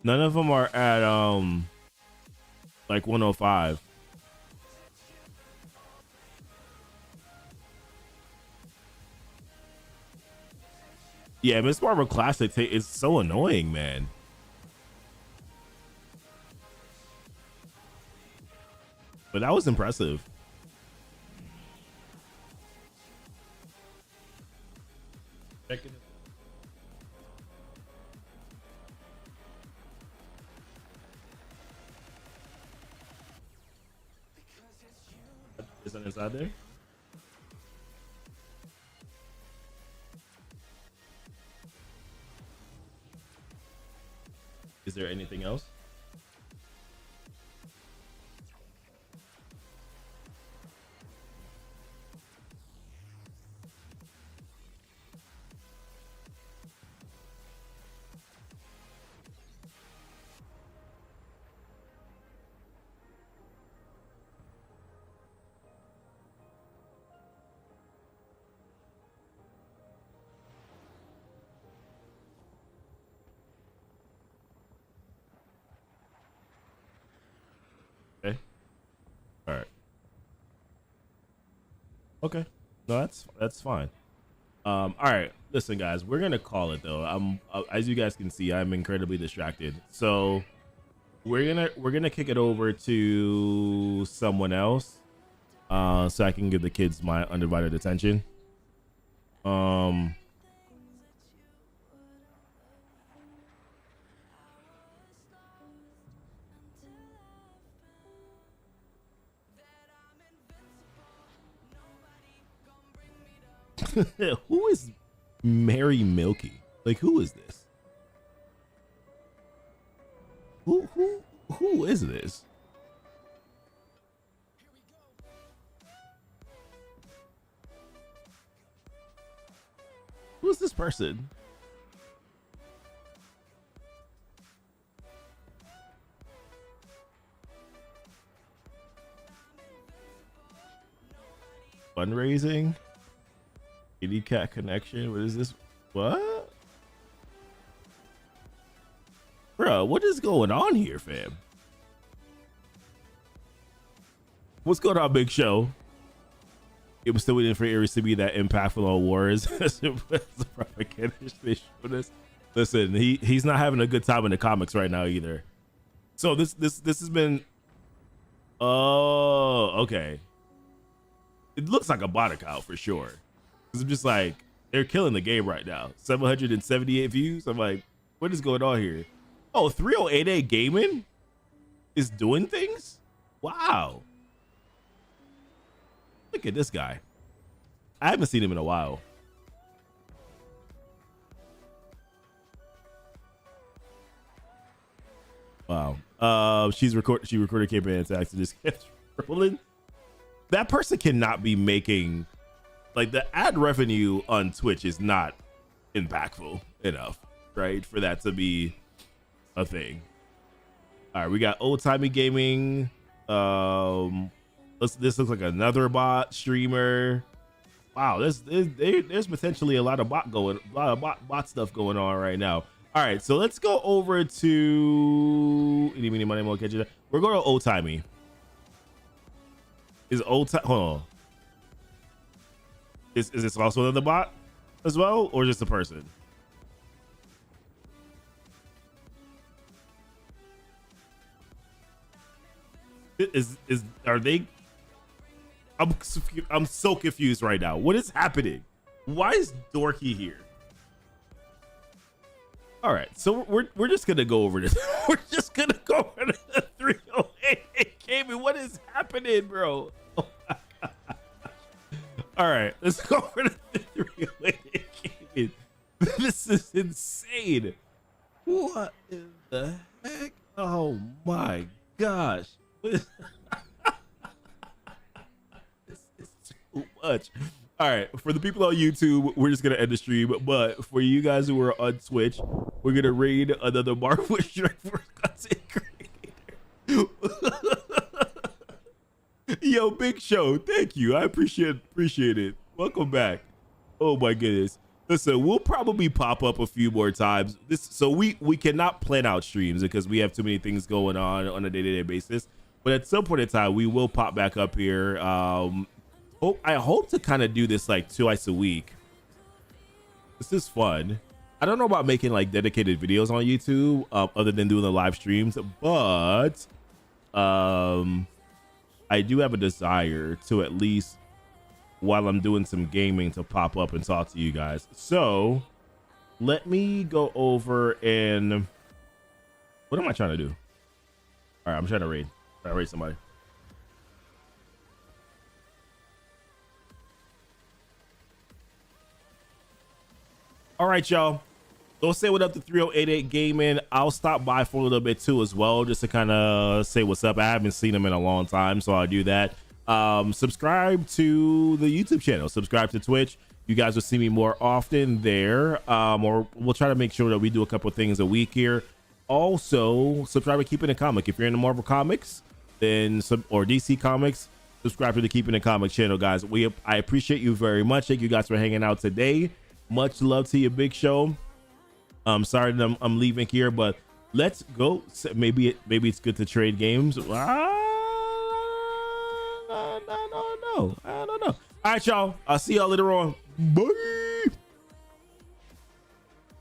None of them are at like 105. Yeah, Miss Marvel Classic is so annoying, man. But that was impressive. Is that inside there? Is there anything else? Okay. All right. Okay. No, that's fine. All right. Listen, guys, we're gonna call it though. I'm as you guys can see, I'm incredibly distracted. So we're gonna kick it over to someone else, so I can give the kids my undivided attention. Um. Who is Mary Milky? Like, who is this? Who is this? Who's this person? Fundraising? Kitty cat connection? What is this? What? Bro, what is going on here, fam? What's going on, Big Show? It was still waiting for Ares to be that impactful on wars. Listen, he's not having a good time in the comics right now either. So this has been. Oh, okay. It looks like a bot account for sure. I'm just like, they're killing the game right now. 778 views. I'm like, what is going on here? Oh, 3088 Gaming is doing things? Wow. Look at this guy. I haven't seen him in a while. Wow. She recorded campaign attacks and just kept rolling. That person cannot be making, like, the ad revenue on Twitch is not impactful enough, right, for that to be a thing. All right, we got old timey gaming. This looks like another bot streamer. Wow, there's potentially a lot of bot stuff going on right now. All right, so let's go over to we're going to old timey. Is old time? Hold on. Is this also another bot as well, or just a person? Are they? I'm so confused right now. What is happening? Why is Dorky here? All right, so we're just gonna go over this. We're just gonna go over the 308 gaming. What is happening, bro? Oh my God. All right, let's go over the 308 gaming. This is insane. What in the heck? Oh my gosh. This is too much. All right, for the people on YouTube, we're just gonna end the stream. But for you guys who are on Twitch, we're gonna raid another Marvel Strike Force content creator. Yo, Big Show, thank you. I appreciate it. Welcome back. Oh my goodness. Listen, we'll probably pop up a few more times. So we cannot plan out streams because we have too many things going on a day-to-day basis. But at some point in time, we will pop back up here. I hope to kind of do this like twice a week. This is fun. I don't know about making like dedicated videos on YouTube other than doing the live streams, but I do have a desire to at least, while I'm doing some gaming, to pop up and talk to you guys. So let me go over and what am I trying to do? All right, I'm trying to raid. Raid somebody. All right, y'all. Go say what up to 3088 Gaming. I'll stop by for a little bit too as well, just to kind of say what's up. I haven't seen him in a long time, so I'll do that. Subscribe to the YouTube channel, subscribe to Twitch. You guys will see me more often there, or we'll try to make sure that we do a couple of things a week here. Also, subscribe to Keeping It Comic. If you're into Marvel Comics, then or DC Comics, subscribe to the Keeping It Comic channel, guys. I appreciate you very much. Thank you guys for hanging out today. Much love to you, Big Show. I'm sorry that I'm leaving here, but let's go. Maybe it's good to trade games. I don't know. All right, y'all. I'll see y'all later on. Bye.